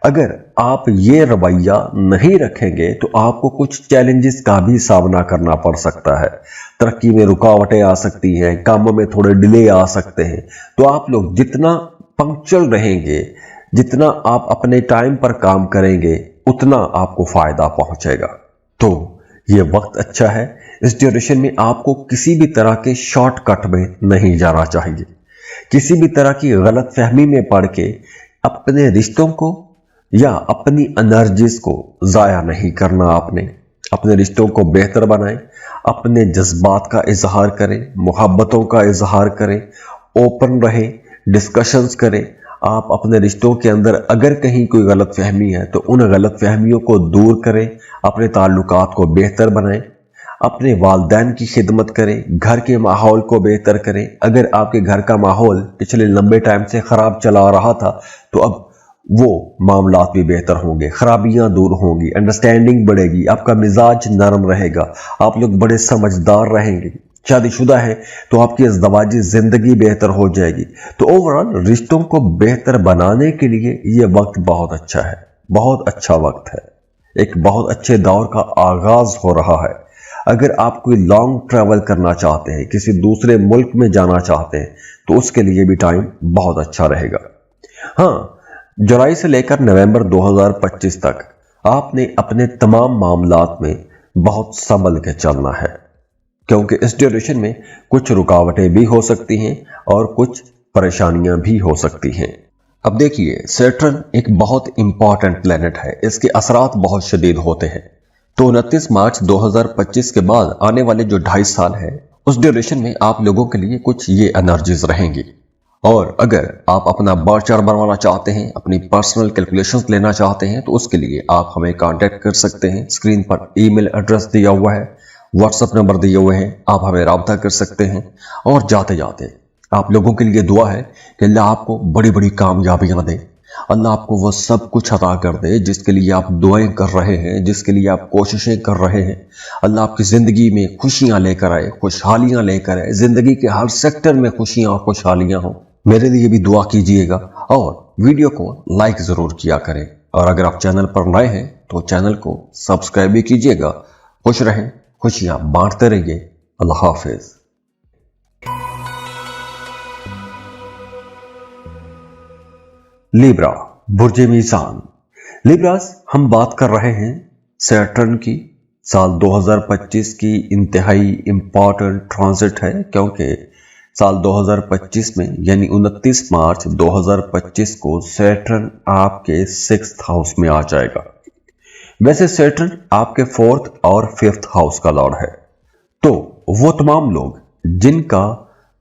Speaker 1: अगर आप ये रवैया नहीं रखेंगे तो आपको कुछ चैलेंजेस का भी सामना करना पड़ सकता है। तरक्की में रुकावटें आ सकती हैं, कामों में थोड़े डिले आ सकते हैं। तो आप लोग जितना पंक्चुअल रहेंगे, जितना आप अपने टाइम पर काम करेंगे, उतना आपको फायदा पहुंचेगा। तो ये वक्त अच्छा है। इस ड्यूरेशन में आपको किसी भी तरह के शॉर्टकट में नहीं जाना चाहिए। किसी भी तरह की गलत फहमी में पड़ के अपने रिश्तों को या अपनी एनर्जीज को ज़ाया नहीं करना। आपने अपने रिश्तों को बेहतर बनाएं, अपने जज्बात का इजहार करें, मोहब्बतों का इजहार करें, ओपन रहें, डिस्कशंस करें। आप अपने रिश्तों के अंदर अगर कहीं कोई गलत फहमी है तो उन गलत फहमियों को दूर करें, अपने ताल्लुकात को बेहतर बनाएं, अपने वालिदैन की खिदमत करें, घर के माहौल को बेहतर करें। अगर आपके घर का माहौल पिछले लंबे टाइम से ख़राब चला रहा था तो अब वो मामलात भी बेहतर होंगे, खराबियां दूर होंगी, अंडरस्टैंडिंग बढ़ेगी, आपका मिजाज नरम रहेगा, आप लोग बड़े समझदार रहेंगे। शादीशुदा है तो आपकी अज़दवाजी जिंदगी बेहतर हो जाएगी। तो ओवरऑल रिश्तों को बेहतर बनाने के लिए ये वक्त बहुत अच्छा है, बहुत अच्छा वक्त है। एक बहुत अच्छे दौर का आगाज हो रहा है। अगर आप कोई लॉन्ग ट्रैवल करना चाहते हैं, किसी दूसरे मुल्क में जाना चाहते हैं, तो उसके लिए भी टाइम बहुत अच्छा रहेगा। हाँ, जुलाई से लेकर नवंबर 2025 तक आपने अपने तमाम मामलात में बहुत संभल के चलना है, क्योंकि इस ड्यूरेशन में कुछ रुकावटें भी हो सकती हैं और कुछ परेशानियां भी हो सकती हैं। अब देखिए, सैटर्न एक बहुत इंपॉर्टेंट प्लेनेट है, इसके असरात बहुत शदीद होते हैं। तो 29 मार्च 2025 के बाद आने वाले जो 2.5 साल है, उस ड्यूरेशन में आप लोगों के लिए कुछ ये एनर्जीज रहेंगी। और अगर आप अपना बर्थ चार्ट बनवाना चाहते हैं, अपनी पर्सनल कैलकुलेशंस लेना चाहते हैं, तो उसके लिए आप हमें कांटेक्ट कर सकते हैं। स्क्रीन पर ईमेल एड्रेस दिया हुआ है, व्हाट्सएप नंबर दिए हुए हैं, आप हमें राब्ता कर सकते हैं। और जाते जाते आप लोगों के लिए दुआ है कि अल्लाह आपको बड़ी बड़ी कामयाबियां दे, अल्लाह आपको वो सब कुछ अता कर दे जिसके लिए आप दुआएं कर रहे हैं, जिसके लिए आप कोशिशें कर रहे हैं। अल्लाह आपकी ज़िंदगी में खुशियां लेकर आए, खुशहालियां लेकर आए, ज़िंदगी के हर सेक्टर में खुशियां और खुशहालियां हों। मेरे लिए भी दुआ कीजिएगा और वीडियो को लाइक ज़रूर किया करें। और अगर आप चैनल पर नए हैं तो चैनल को सब्सक्राइब भी कीजिएगा। खुश रहें, खुशियां बांटते रहिए। अल्लाह हाफिज। लिब्रा, बुर्जे मीज़ान। लिब्रास, हम बात कर रहे हैं सैटर्न की। साल 2025 की इंतहाई इंपॉर्टेंट ट्रांजिट है, क्योंकि साल 2025 में यानी 29 मार्च 2025 को सैटर्न आपके 6th हाउस में आ जाएगा। वैसे सैटर्न आपके 4th और 5th हाउस का लॉर्ड है। तो वो तमाम लोग जिनका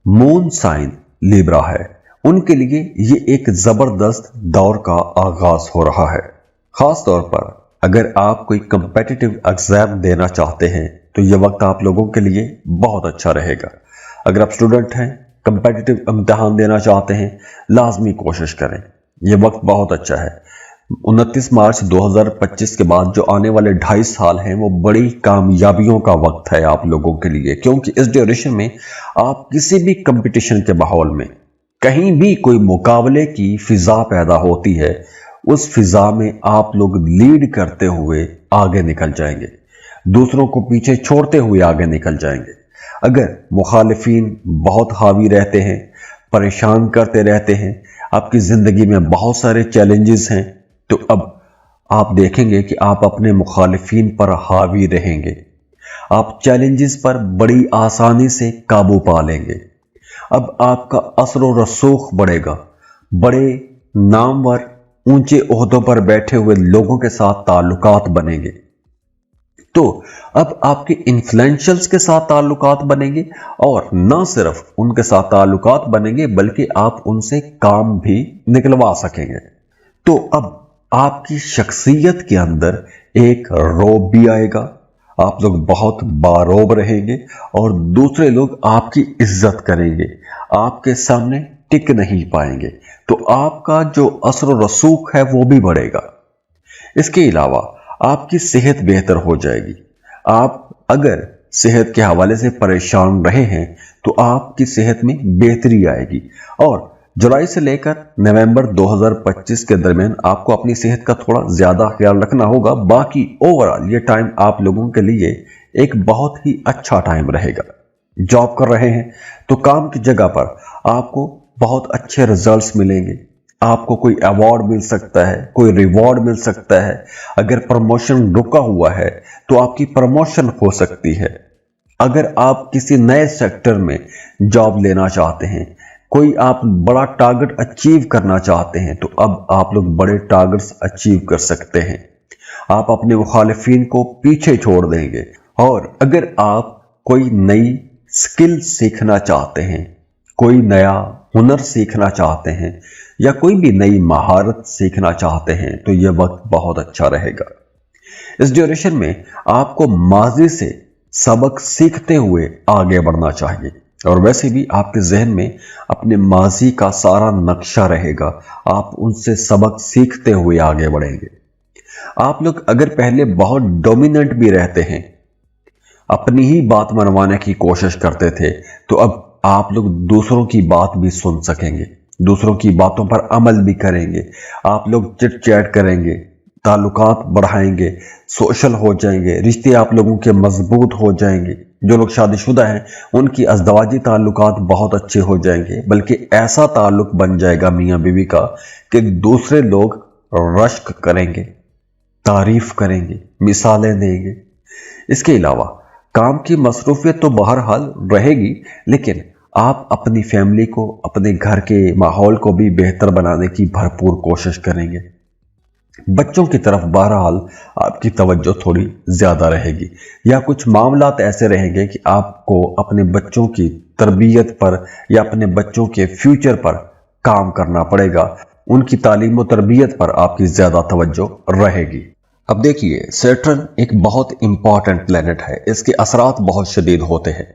Speaker 1: मून साइन लिब्रा है, उनके लिए ये एक जबरदस्त दौर का आगाज हो रहा है। खास तौर पर अगर आप कोई कंपेटिटिव एग्जाम देना चाहते हैं तो ये वक्त आप लोगों के लिए बहुत अच्छा रहेगा। अगर आप स्टूडेंट हैं, कंपेटिटिव इम्तिहान देना चाहते हैं, लाजमी कोशिश करें, ये वक्त बहुत अच्छा है। 29 मार्च 2025 के बाद जो आने वाले 2.5 साल हैं, वो बड़ी कामयाबियों का वक्त है आप लोगों के लिए, क्योंकि इस ड्यूरेशन में आप किसी भी कंपटीशन के माहौल में कहीं भी कोई मुकाबले की फिजा पैदा होती है, उस फिजा में आप लोग लीड करते हुए आगे निकल जाएंगे, दूसरों को पीछे छोड़ते हुए आगे निकल जाएंगे। अगर मुखालिफिन बहुत हावी रहते हैं, परेशान करते रहते हैं, आपकी जिंदगी में बहुत सारे चैलेंजेस हैं, तो अब आप देखेंगे कि आप अपने मुखालिफिन पर हावी रहेंगे। आप चैलेंजेस पर बड़ी आसानी से काबू पा लेंगे। अब आपका असर व रसूख बढ़ेगा। बड़े नामवर ऊंचे ओहदों पर बैठे हुए लोगों के साथ ताल्लुकात बनेंगे। तो अब आपके इन्फ्लुएंशियल्स के साथ ताल्लुकात बनेंगे, और न सिर्फ उनके साथ ताल्लुकात बनेंगे बल्कि आप उनसे काम भी निकलवा सकेंगे। तो अब आपकी शख्सियत के अंदर एक रौब भी आएगा। आप लोग बहुत बारोब रहेंगे और दूसरे लोग आपकी इज्जत करेंगे, आपके सामने टिक नहीं पाएंगे। तो आपका जो असर रसूख है वो भी बढ़ेगा। इसके अलावा आपकी सेहत बेहतर हो जाएगी। आप अगर सेहत के हवाले से परेशान रहे हैं तो आपकी सेहत में बेहतरी आएगी। और जुलाई से लेकर नवंबर 2025 के दरमियान आपको अपनी सेहत का थोड़ा ज्यादा ख्याल रखना होगा। बाकी ओवरऑल ये टाइम आप लोगों के लिए एक बहुत ही अच्छा टाइम रहेगा। जॉब कर रहे हैं तो काम की जगह पर आपको बहुत अच्छे रिजल्ट्स मिलेंगे। आपको कोई अवार्ड मिल सकता है, कोई रिवॉर्ड मिल सकता है। अगर प्रमोशन रुका हुआ है तो आपकी प्रमोशन हो सकती है। अगर आप किसी नए सेक्टर में जॉब लेना चाहते हैं, कोई आप बड़ा टारगेट अचीव करना चाहते हैं, तो अब आप लोग बड़े टारगेट्स अचीव कर सकते हैं। आप अपने मुखालिफिन को पीछे छोड़ देंगे। और अगर आप कोई नई स्किल सीखना चाहते हैं, कोई नया हुनर सीखना चाहते हैं, या कोई भी नई महारत सीखना चाहते हैं, तो यह वक्त बहुत अच्छा रहेगा। इस ड्यूरेशन में आपको माजी से सबक सीखते हुए आगे बढ़ना चाहिए। और वैसे भी आपके जहन में अपने माजी का सारा नक्शा रहेगा, आप उनसे सबक सीखते हुए आगे बढ़ेंगे। आप लोग अगर पहले बहुत डोमिनेंट भी रहते हैं, अपनी ही बात मनवाने की कोशिश करते थे, तो अब आप लोग दूसरों की बात भी सुन सकेंगे, दूसरों की बातों पर अमल भी करेंगे। आप लोग चिट चैट करेंगे, ताल्लुकात बढ़ाएंगे, सोशल हो जाएंगे, रिश्ते आप लोगों के मजबूत हो जाएंगे। जो लोग शादीशुदा हैं उनकी अज़दवाजी ताल्लुकात बहुत अच्छे हो जाएंगे, बल्कि ऐसा ताल्लुक बन जाएगा मियाँ बीवी का कि दूसरे लोग रश्क करेंगे, तारीफ करेंगे, मिसालें देंगे। इसके अलावा काम की मसरूफियत तो बहरहाल रहेगी, लेकिन आप अपनी फैमिली को, अपने घर के माहौल को भी बेहतर बनाने की भरपूर कोशिश करेंगे। बच्चों की तरफ बहरहाल आपकी तवज्जो थोड़ी ज्यादा रहेगी, या कुछ मामलात ऐसे रहेंगे कि आपको अपने बच्चों की तरबियत पर या अपने बच्चों के फ्यूचर पर काम करना पड़ेगा। उनकी तालीम और तरबियत पर आपकी ज्यादा तवज्जो रहेगी। अब देखिए, सैटर्न एक बहुत इंपॉर्टेंट प्लेनेट है, इसके असरात बहुत शदीद होते हैं।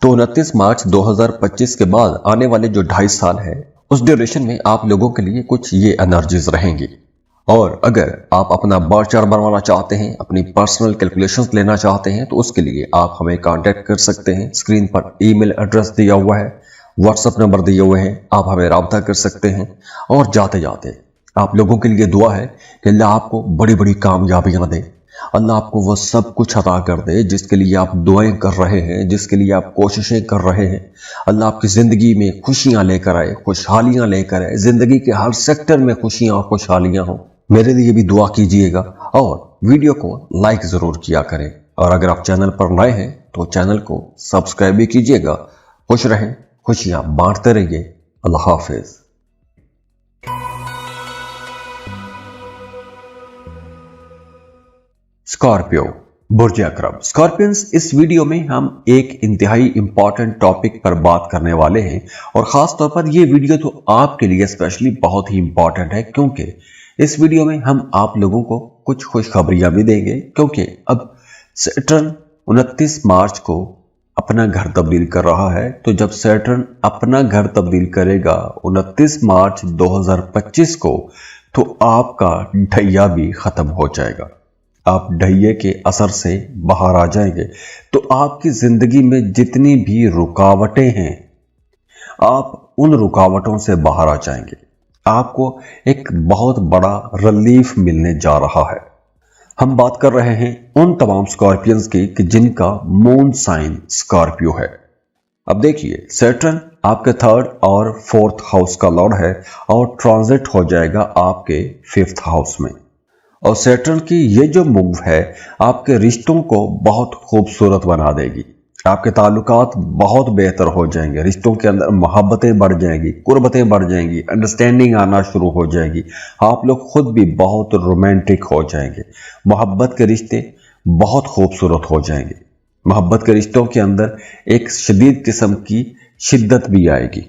Speaker 1: तो 29 मार्च 2025 के बाद आने वाले जो 2.5 साल है, उस ड्यूरेशन में आप लोगों के लिए कुछ ये एनर्जीज रहेंगी। और अगर आप अपना बार चार्ट बनवाना चाहते हैं, अपनी पर्सनल कैलकुलेशंस लेना चाहते हैं, तो उसके लिए आप हमें कांटेक्ट कर सकते हैं। स्क्रीन पर ईमेल एड्रेस दिया हुआ है, व्हाट्सएप नंबर दिए हुए हैं, आप हमें राब्ता कर सकते हैं। और जाते जाते आप लोगों के लिए दुआ है कि अल्लाह आपको बड़ी बड़ी कामयाबियां दे, अल्लाह आपको वो सब कुछ अता कर दे जिसके लिए आप दुआएं कर रहे हैं, जिसके लिए आप कोशिशें कर रहे हैं। अल्लाह आपकी जिंदगी में खुशियां लेकर आए, खुशहालियां लेकर आए, जिंदगी के हर सेक्टर में खुशियां और खुशहालियां हो। मेरे लिए भी दुआ कीजिएगा और वीडियो को लाइक जरूर किया करें। और अगर आप चैनल पर नए हैं तो चैनल को सब्सक्राइब भी कीजिएगा। खुश रहें, खुशियां बांटते रहिए। अल्लाह हाफिज। स्कॉर्पियो, बुर्ज अकरब। स्कॉर्पियंस, इस वीडियो में हम एक इंतहाई इंपॉर्टेंट टॉपिक पर बात करने वाले हैं। और खास तौर पर यह वीडियो तो आपके लिए स्पेशली बहुत ही इंपॉर्टेंट है, क्योंकि इस वीडियो में हम आप लोगों को कुछ खुशखबरियां भी देंगे। क्योंकि अब सैटर्न 29 मार्च को अपना घर तब्दील कर रहा है। तो जब सैटर्न अपना घर तब्दील करेगा 29 मार्च 2025 को, तो आपका ढैया भी खत्म हो जाएगा। आप ढैये के असर से बाहर आ जाएंगे। तो आपकी जिंदगी में जितनी भी रुकावटें हैं, आप उन रुकावटों से बाहर आ जाएंगे। आपको एक बहुत बड़ा रिलीफ मिलने जा रहा है। हम बात कर रहे हैं उन तमाम स्कॉर्पियंस की कि जिनका मून साइन स्कॉर्पियो है। अब देखिए, सैटर्न आपके 3rd और 4th हाउस का लॉर्ड है और ट्रांजिट हो जाएगा आपके 5th हाउस में। और सैटर्न की ये जो मूव है आपके रिश्तों को बहुत खूबसूरत बना देगी। आपके ताल्लुकात बहुत बेहतर हो जाएंगे, रिश्तों के अंदर मोहब्बतें बढ़ जाएंगी, कुर्बतें बढ़ जाएंगी, अंडरस्टैंडिंग आना शुरू हो जाएगी। आप लोग खुद भी बहुत रोमांटिक हो जाएंगे। मोहब्बत के रिश्ते बहुत खूबसूरत हो जाएंगे। मोहब्बत के रिश्तों के अंदर एक शदीद किस्म की शिद्दत भी आएगी।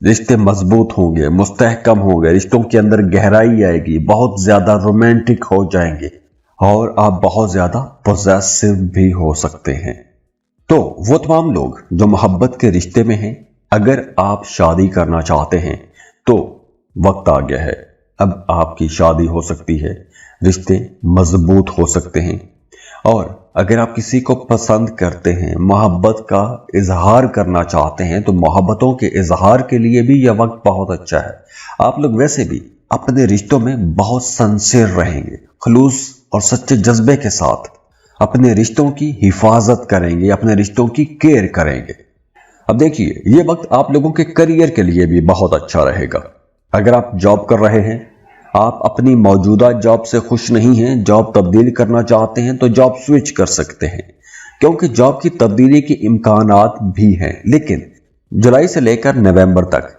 Speaker 1: रिश्ते मजबूत होंगे, मुस्तहकम होंगे, रिश्तों के अंदर गहराई आएगी, बहुत ज्यादा रोमांटिक हो जाएंगे और आप बहुत ज्यादा पॉजेसिव भी हो सकते हैं। तो वो तमाम लोग जो मोहब्बत के रिश्ते में हैं, अगर आप शादी करना चाहते हैं तो वक्त आ गया है। अब आपकी शादी हो सकती है, रिश्ते मजबूत हो सकते हैं। और अगर आप किसी को पसंद करते हैं, मोहब्बत का इजहार करना चाहते हैं, तो मोहब्बतों के इजहार के लिए भी यह वक्त बहुत अच्छा है। आप लोग वैसे भी अपने रिश्तों में बहुत सिंसियर रहेंगे, खुलूस और सच्चे जज्बे के साथ अपने रिश्तों की हिफाजत करेंगे, अपने रिश्तों की केयर करेंगे। अब देखिए, यह वक्त आप लोगों के करियर के लिए भी बहुत अच्छा रहेगा। अगर आप जॉब कर रहे हैं, आप अपनी मौजूदा जॉब से खुश नहीं हैं, जॉब तब्दील करना चाहते हैं, तो जॉब स्विच कर सकते हैं, क्योंकि जॉब की तब्दीली के इम्कानात भी हैं। लेकिन जुलाई से लेकर नवंबर तक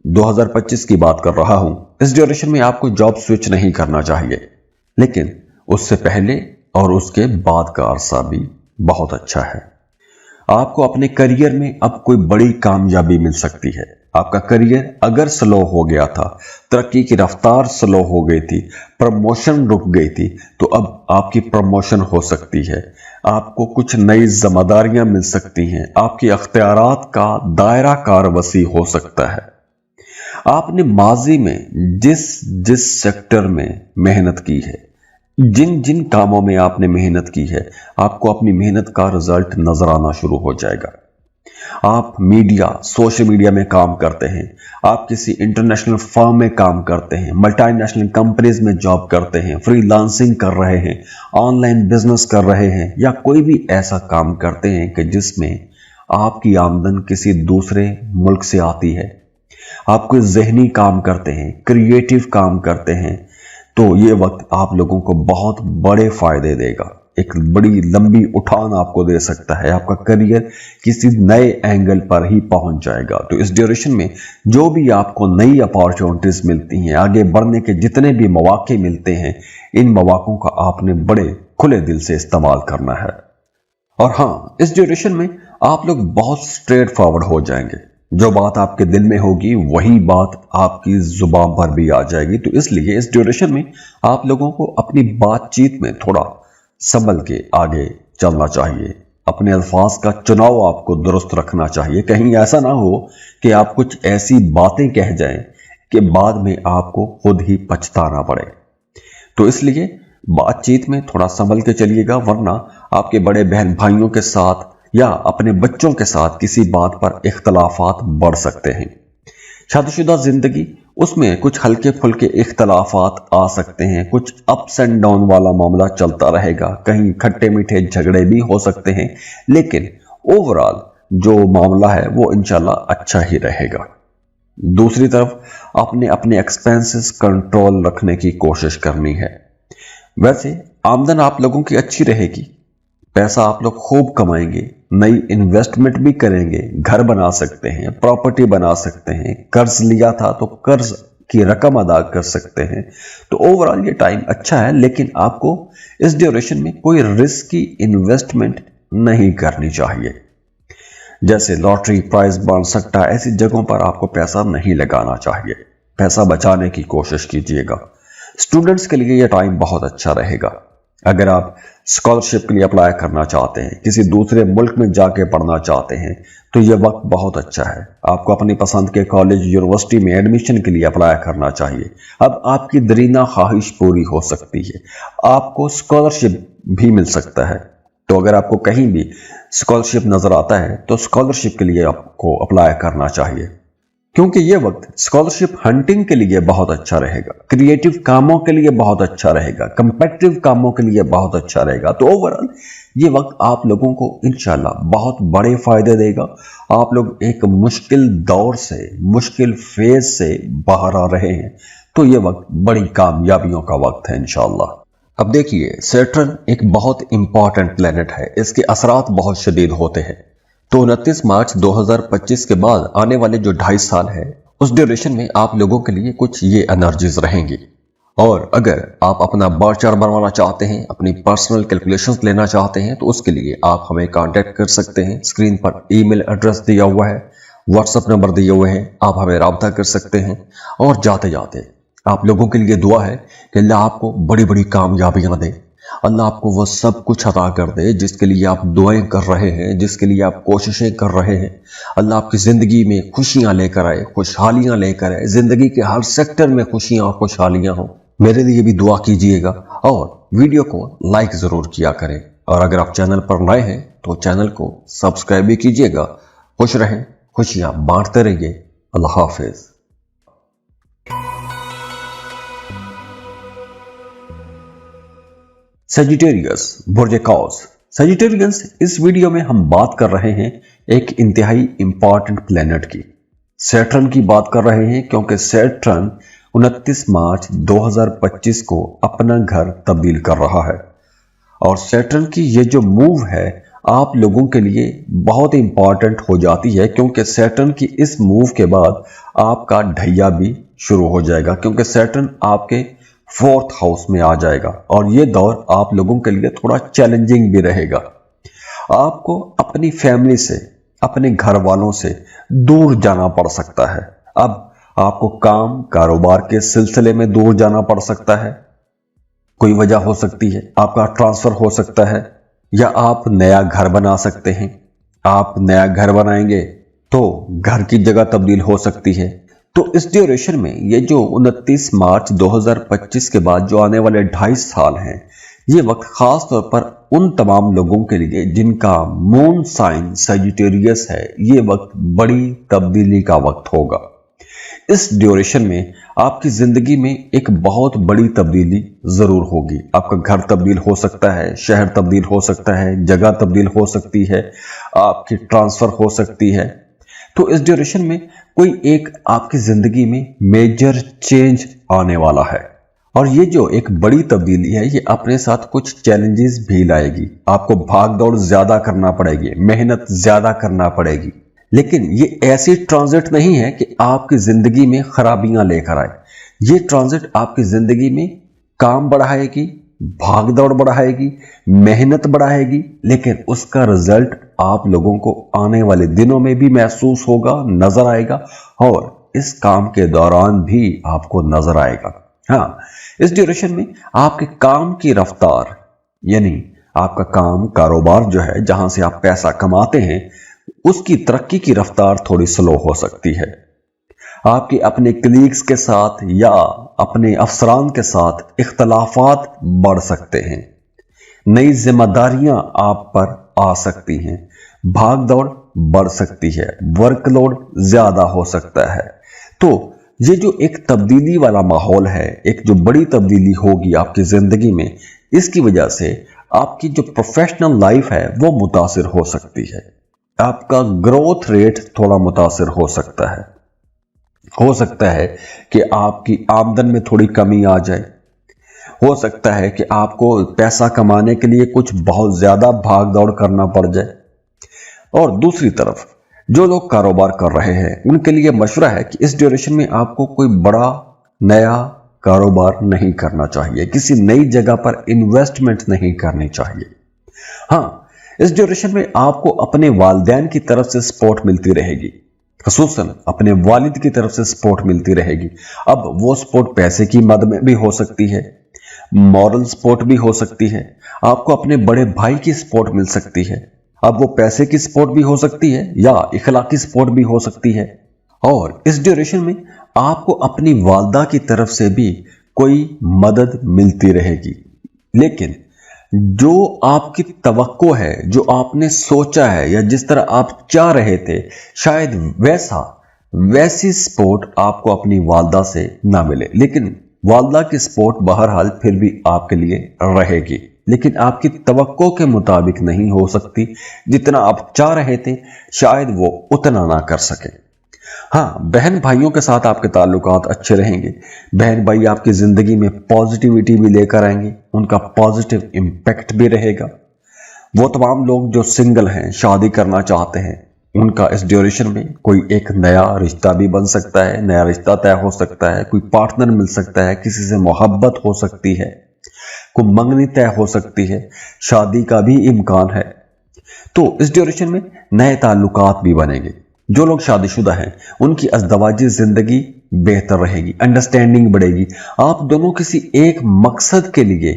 Speaker 1: 2025 की बात कर रहा हूं, इस ड्यूरेशन में आपको जॉब स्विच नहीं करना चाहिए। लेकिन उससे पहले और उसके बाद का अरसा भी बहुत अच्छा है। आपको अपने करियर में अब कोई बड़ी कामयाबी मिल सकती है। आपका करियर अगर स्लो हो गया था, तरक्की की रफ्तार स्लो हो गई थी, प्रमोशन रुक गई थी, तो अब आपकी प्रमोशन हो सकती है। आपको कुछ नई जिम्मेदारियां मिल सकती हैं। आपके अख्तियारात का दायरा कार वसी हो सकता है। आपने माजी में जिस सेक्टर में मेहनत की है, जिन जिन कामों में आपने मेहनत की है, आपको अपनी मेहनत का रिजल्ट नजर आना शुरू हो जाएगा। आप मीडिया, सोशल मीडिया में काम करते हैं, आप किसी इंटरनेशनल फर्म में काम करते हैं, मल्टीनेशनल कंपनीज में जॉब करते हैं, फ्रीलांसिंग कर रहे हैं, ऑनलाइन बिजनेस कर रहे हैं, या कोई भी ऐसा काम करते हैं कि जिसमें आपकी आमदन किसी दूसरे मुल्क से आती है, आप कोई जहनी काम करते हैं, क्रिएटिव काम करते हैं, तो ये वक्त आप लोगों को बहुत बड़े फायदे देगा, एक बड़ी लंबी उठान आपको दे सकता है। आपका करियर किसी नए एंगल पर ही पहुंच जाएगा। तो इस ड्यूरेशन में जो भी आपको नई अपॉर्चुनिटीज मिलती हैं, आगे बढ़ने के जितने भी मौके मिलते हैं, इन मौकों का आपने बड़े खुले दिल से इस्तेमाल करना है। और हाँ, इस ड्यूरेशन में आप लोग बहुत स्ट्रेट फॉरवर्ड हो जाएंगे। जो बात आपके दिल में होगी वही बात आपकी जुबान पर भी आ जाएगी। तो इसलिए इस ड्यूरेशन में आप लोगों को अपनी बातचीत में थोड़ा संभल के आगे चलना चाहिए। अपने अल्फाज का चुनाव आपको दुरुस्त रखना चाहिए। कहीं ऐसा ना हो कि आप कुछ ऐसी बातें कह जाएं कि बाद में आपको खुद ही पछताना पड़े। तो इसलिए बातचीत में थोड़ा संभल के चलिएगा, वरना आपके बड़े बहन भाइयों के साथ या अपने बच्चों के साथ किसी बात पर इख्तलाफात बढ़ सकते हैं। शादीशुदा जिंदगी, उसमें कुछ हल्के फुल्के इख्तलाफात आ सकते हैं, कुछ अप्स एंड डाउन वाला मामला चलता रहेगा, कहीं खट्टे मीठे झगड़े भी हो सकते हैं, लेकिन ओवरऑल जो मामला है वो इंशाल्लाह अच्छा ही रहेगा। दूसरी तरफ आपने अपने एक्सपेंसेस कंट्रोल रखने की कोशिश करनी है। वैसे आमदन आप लोगों की अच्छी रहेगी, पैसा आप लोग खूब कमाएंगे, नई इन्वेस्टमेंट भी करेंगे, घर बना सकते हैं, प्रॉपर्टी बना सकते हैं, कर्ज लिया था तो कर्ज की रकम अदा कर सकते हैं। तो ओवरऑल ये टाइम अच्छा है, लेकिन आपको इस ड्यूरेशन में कोई रिस्की इन्वेस्टमेंट नहीं करनी चाहिए। जैसे लॉटरी, प्राइज बॉन्ड, सट्टा, ऐसी जगहों पर आपको पैसा नहीं लगाना चाहिए। पैसा बचाने की कोशिश कीजिएगा। स्टूडेंट्स के लिए यह टाइम बहुत अच्छा रहेगा। अगर आप स्कॉलरशिप के लिए अप्लाई करना चाहते हैं, किसी दूसरे मुल्क में जाके पढ़ना चाहते हैं, तो यह वक्त बहुत अच्छा है। आपको अपनी पसंद के कॉलेज, यूनिवर्सिटी में एडमिशन के लिए अप्लाई करना चाहिए। अब आपकी दरीना ख्वाहिश पूरी हो सकती है, आपको स्कॉलरशिप भी मिल सकता है। तो अगर आपको कहीं भी स्कॉलरशिप नजर आता है तो स्कॉलरशिप के लिए आपको अप्लाई करना चाहिए, क्योंकि यह वक्त स्कॉलरशिप हंटिंग के लिए बहुत अच्छा रहेगा, क्रिएटिव कामों के लिए बहुत अच्छा रहेगा, कम्पेटिटिव कामों के लिए बहुत अच्छा रहेगा। तो ओवरऑल ये वक्त आप लोगों को इंशाल्लाह बहुत बड़े फायदे देगा। आप लोग एक मुश्किल दौर से, मुश्किल फेज से बाहर आ रहे हैं, तो ये वक्त बड़ी कामयाबियों का वक्त है इंशाल्लाह। अब देखिए, सैटर्न एक बहुत इंपॉर्टेंट प्लेनेट है, इसके असरात बहुत शदीद होते हैं। तो 29 मार्च 2025 के बाद आने वाले जो 2.5 साल है, उस ड्यूरेशन में आप लोगों के लिए कुछ ये एनर्जीज रहेंगी। और अगर आप अपना बार चार्ट बनवाना चाहते हैं, अपनी पर्सनल कैलकुलेशंस लेना चाहते हैं, तो उसके लिए आप हमें कांटेक्ट कर सकते हैं। स्क्रीन पर ईमेल एड्रेस दिया हुआ है, व्हाट्सएप नंबर दिए हुए हैं, आप हमें राब्ता कर सकते हैं। और जाते जाते आप लोगों के लिए दुआ है कि अल्लाह आपको बड़ी बड़ी कामयाबियां दे, अल्लाह आपको वो सब कुछ अता कर दे जिसके लिए आप दुआएं कर रहे हैं, जिसके लिए आप कोशिशें कर रहे हैं। अल्लाह आपकी ज़िंदगी में खुशियां लेकर आए, खुशहालियां लेकर आए, ज़िंदगी के हर सेक्टर में खुशियां और खुशहालियां हो। मेरे लिए भी दुआ कीजिएगा और वीडियो को लाइक ज़रूर किया करें। और अगर आप चैनल पर नए हैं तो चैनल को सब्सक्राइब भी कीजिएगा। खुश रहें, खुशियां बांटते रहिए। अल्लाह हाफिज़। सजिटेरियस, बुर्ज कौस। सजिटेरियंस, इस वीडियो में हम बात कर रहे हैं एक इंतहाई इंपॉर्टेंट प्लेनेट की, सैटर्न की बात कर रहे हैं, क्योंकि सैटर्न 29 मार्च 2025 को अपना घर तब्दील कर रहा है। और सैटर्न की ये जो मूव है आप लोगों के लिए बहुत इंपॉर्टेंट हो जाती है, क्योंकि सैटर्न की इस मूव के बाद आपका ढैया भी शुरू हो जाएगा, क्योंकि सैटर्न आपके 4th हाउस में आ जाएगा। और ये दौर आप लोगों के लिए थोड़ा चैलेंजिंग भी रहेगा। आपको अपनी फैमिली से, अपने घर वालों से दूर जाना पड़ सकता है। अब आपको काम कारोबार के सिलसिले में दूर जाना पड़ सकता है, कोई वजह हो सकती है, आपका ट्रांसफर हो सकता है, या आप नया घर बना सकते हैं। आप नया घर बनाएंगे तो घर की जगह तब्दील हो सकती है। तो इस ड्यूरेशन में ये जो 29 मार्च 2025 के बाद जो आने वाले 2.5 साल हैं, ये वक्त खास तौर पर उन तमाम लोगों के लिए जिनका मून साइन सजिटेरियस है, ये वक्त बड़ी तब्दीली का वक्त होगा। इस ड्यूरेशन में आपकी जिंदगी में एक बहुत बड़ी तब्दीली जरूर होगी। आपका घर तब्दील हो सकता है, शहर तब्दील हो सकता है, जगह तब्दील हो सकती है, आपकी ट्रांसफर हो सकती है। तो इस ड्यूरेशन में कोई एक आपकी जिंदगी में मेजर चेंज आने वाला है। और ये जो एक बड़ी तब्दीली है ये अपने साथ कुछ चैलेंजेस भी लाएगी। आपको भाग दौड़ ज्यादा करना पड़ेगी, मेहनत ज्यादा करना पड़ेगी, लेकिन ये ऐसी ट्रांजिट नहीं है कि आपकी जिंदगी में खराबियां लेकर आए। ये ट्रांजिट आपकी जिंदगी में काम बढ़ाएगी, भाग दौड़ बढ़ाएगी, मेहनत बढ़ाएगी, लेकिन उसका रिजल्ट आप लोगों को आने वाले दिनों में भी महसूस होगा, नजर आएगा, और इस काम के दौरान भी आपको नजर आएगा। हाँ, इस ड्यूरेशन में आपके काम की रफ्तार, यानी आपका काम कारोबार जो है जहां से आप पैसा कमाते हैं, उसकी तरक्की की रफ्तार थोड़ी स्लो हो सकती है। आपके अपने कलीग्स के साथ या अपने अफसरान के साथ इख्तलाफात बढ़ सकते हैं, नई जिम्मेदारियां आप पर आ सकती हैं, भाग दौड़ बढ़ सकती है, वर्कलोड ज्यादा हो सकता है। तो ये जो एक तब्दीली वाला माहौल है, एक जो बड़ी तब्दीली होगी आपकी जिंदगी में, इसकी वजह से आपकी जो प्रोफेशनल लाइफ है वो मुतासिर हो सकती है। आपका ग्रोथ रेट थोड़ा मुतासिर हो सकता है। हो सकता है कि आपकी आमदन में थोड़ी कमी आ जाए। हो सकता है कि आपको पैसा कमाने के लिए कुछ बहुत ज्यादा भाग दौड़ करना पड़ जाए। और दूसरी तरफ जो लोग कारोबार कर रहे हैं उनके लिए मशवरा है कि इस ड्यूरेशन में आपको कोई बड़ा नया कारोबार नहीं करना चाहिए, किसी नई जगह पर इन्वेस्टमेंट नहीं करनी चाहिए। हाँ, इस ड्यूरेशन में आपको अपने वालिदैन की तरफ से सपोर्ट मिलती रहेगी, खसूसन अपने वालिद की तरफ से सपोर्ट मिलती रहेगी। अब वो सपोर्ट पैसे की मद में भी हो सकती है, मॉरल सपोर्ट भी हो सकती है, आपको अपने बड़े भाई की सपोर्ट मिल सकती है। अब वो पैसे की सपोर्ट भी हो सकती है या इखलाकी सपोर्ट भी हो सकती है। और इस ड्यूरेशन में आपको अपनी वालदा की तरफ से भी कोई मदद मिलती रहेगी, लेकिन जो आपकी तवक्को है, जो आपने सोचा है या जिस तरह आप चाह रहे थे, शायद वैसी सपोर्ट आपको अपनी वालदा से ना मिले। लेकिन वालदा की सपोर्ट बहरहाल फिर भी आपके लिए रहेगी, लेकिन आपकी तवक्को के मुताबिक नहीं हो सकती। जितना आप चाह रहे थे शायद वो उतना ना कर सके। हाँ, बहन भाइयों के साथ आपके ताल्लुकात अच्छे रहेंगे। बहन भाई आपकी जिंदगी में पॉजिटिविटी भी लेकर आएंगे, उनका पॉजिटिव इम्पैक्ट भी रहेगा। वो तमाम लोग जो सिंगल हैं, शादी करना चाहते हैं, उनका इस ड्यूरेशन में कोई एक नया रिश्ता भी बन सकता है, नया रिश्ता तय हो सकता है, कोई पार्टनर मिल सकता है, किसी से मोहब्बत हो सकती है, कोई मंगनी तय हो सकती है, शादी का भी इम्कान है। तो इस ड्यूरेशन में नए ताल्लुकात भी बनेंगे। जो लोग शादीशुदा हैं उनकी अज़दवाजी जिंदगी बेहतर रहेगी, अंडरस्टैंडिंग बढ़ेगी। आप दोनों किसी एक मकसद के लिए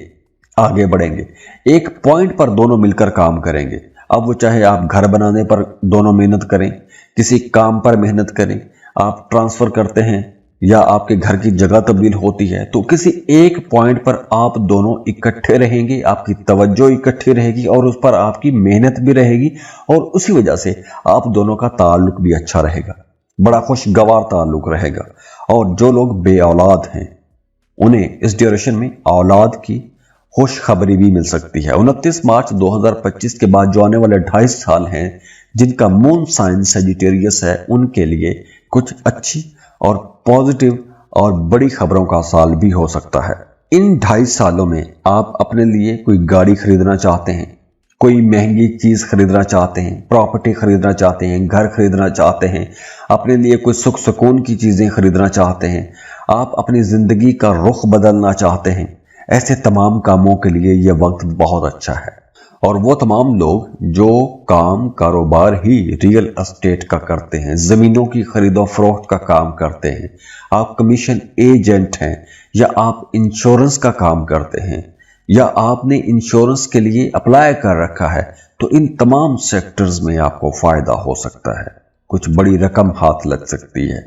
Speaker 1: आगे बढ़ेंगे, एक पॉइंट पर दोनों मिलकर काम करेंगे। अब वो चाहे आप घर बनाने पर दोनों मेहनत करें, किसी काम पर मेहनत करें, आप ट्रांसफर करते हैं या आपके घर की जगह तब्दील होती है, तो किसी एक पॉइंट पर आप दोनों इकट्ठे रहेंगे, आपकी तवज्जो इकट्ठी रहेगी और उस पर आपकी मेहनत भी रहेगी, और उसी वजह से आप दोनों का ताल्लुक भी अच्छा रहेगा, बड़ा खुशगवार ताल्लुक रहेगा। और जो लोग बे औलाद हैं उन्हें इस ड्यूरेशन में औलाद की खुशखबरी भी मिल सकती है। 29 मार्च 2025 के बाद जो आने वाले 2.5 साल हैं, जिनका मून साइन सजिटेरियस है, उनके लिए कुछ अच्छी और पॉजिटिव और बड़ी खबरों का साल भी हो सकता है। इन 2.5 सालों में आप अपने लिए कोई गाड़ी खरीदना चाहते हैं, कोई महंगी चीज खरीदना चाहते हैं, प्रॉपर्टी खरीदना चाहते हैं, घर खरीदना चाहते हैं, अपने लिए कोई सुख सुकून की चीजें खरीदना चाहते हैं, आप अपनी जिंदगी का रुख बदलना चाहते हैं, ऐसे तमाम कामों के लिए यह वक्त बहुत अच्छा है। और वो तमाम लोग जो काम कारोबार ही रियल एस्टेट का करते हैं, जमीनों की खरीदो फरोख्त का काम करते हैं, आप कमीशन एजेंट हैं, या आप इंश्योरेंस का काम करते हैं, या आपने इंश्योरेंस के लिए अप्लाई कर रखा है, तो इन तमाम सेक्टर्स में आपको फायदा हो सकता है, कुछ बड़ी रकम हाथ लग सकती है।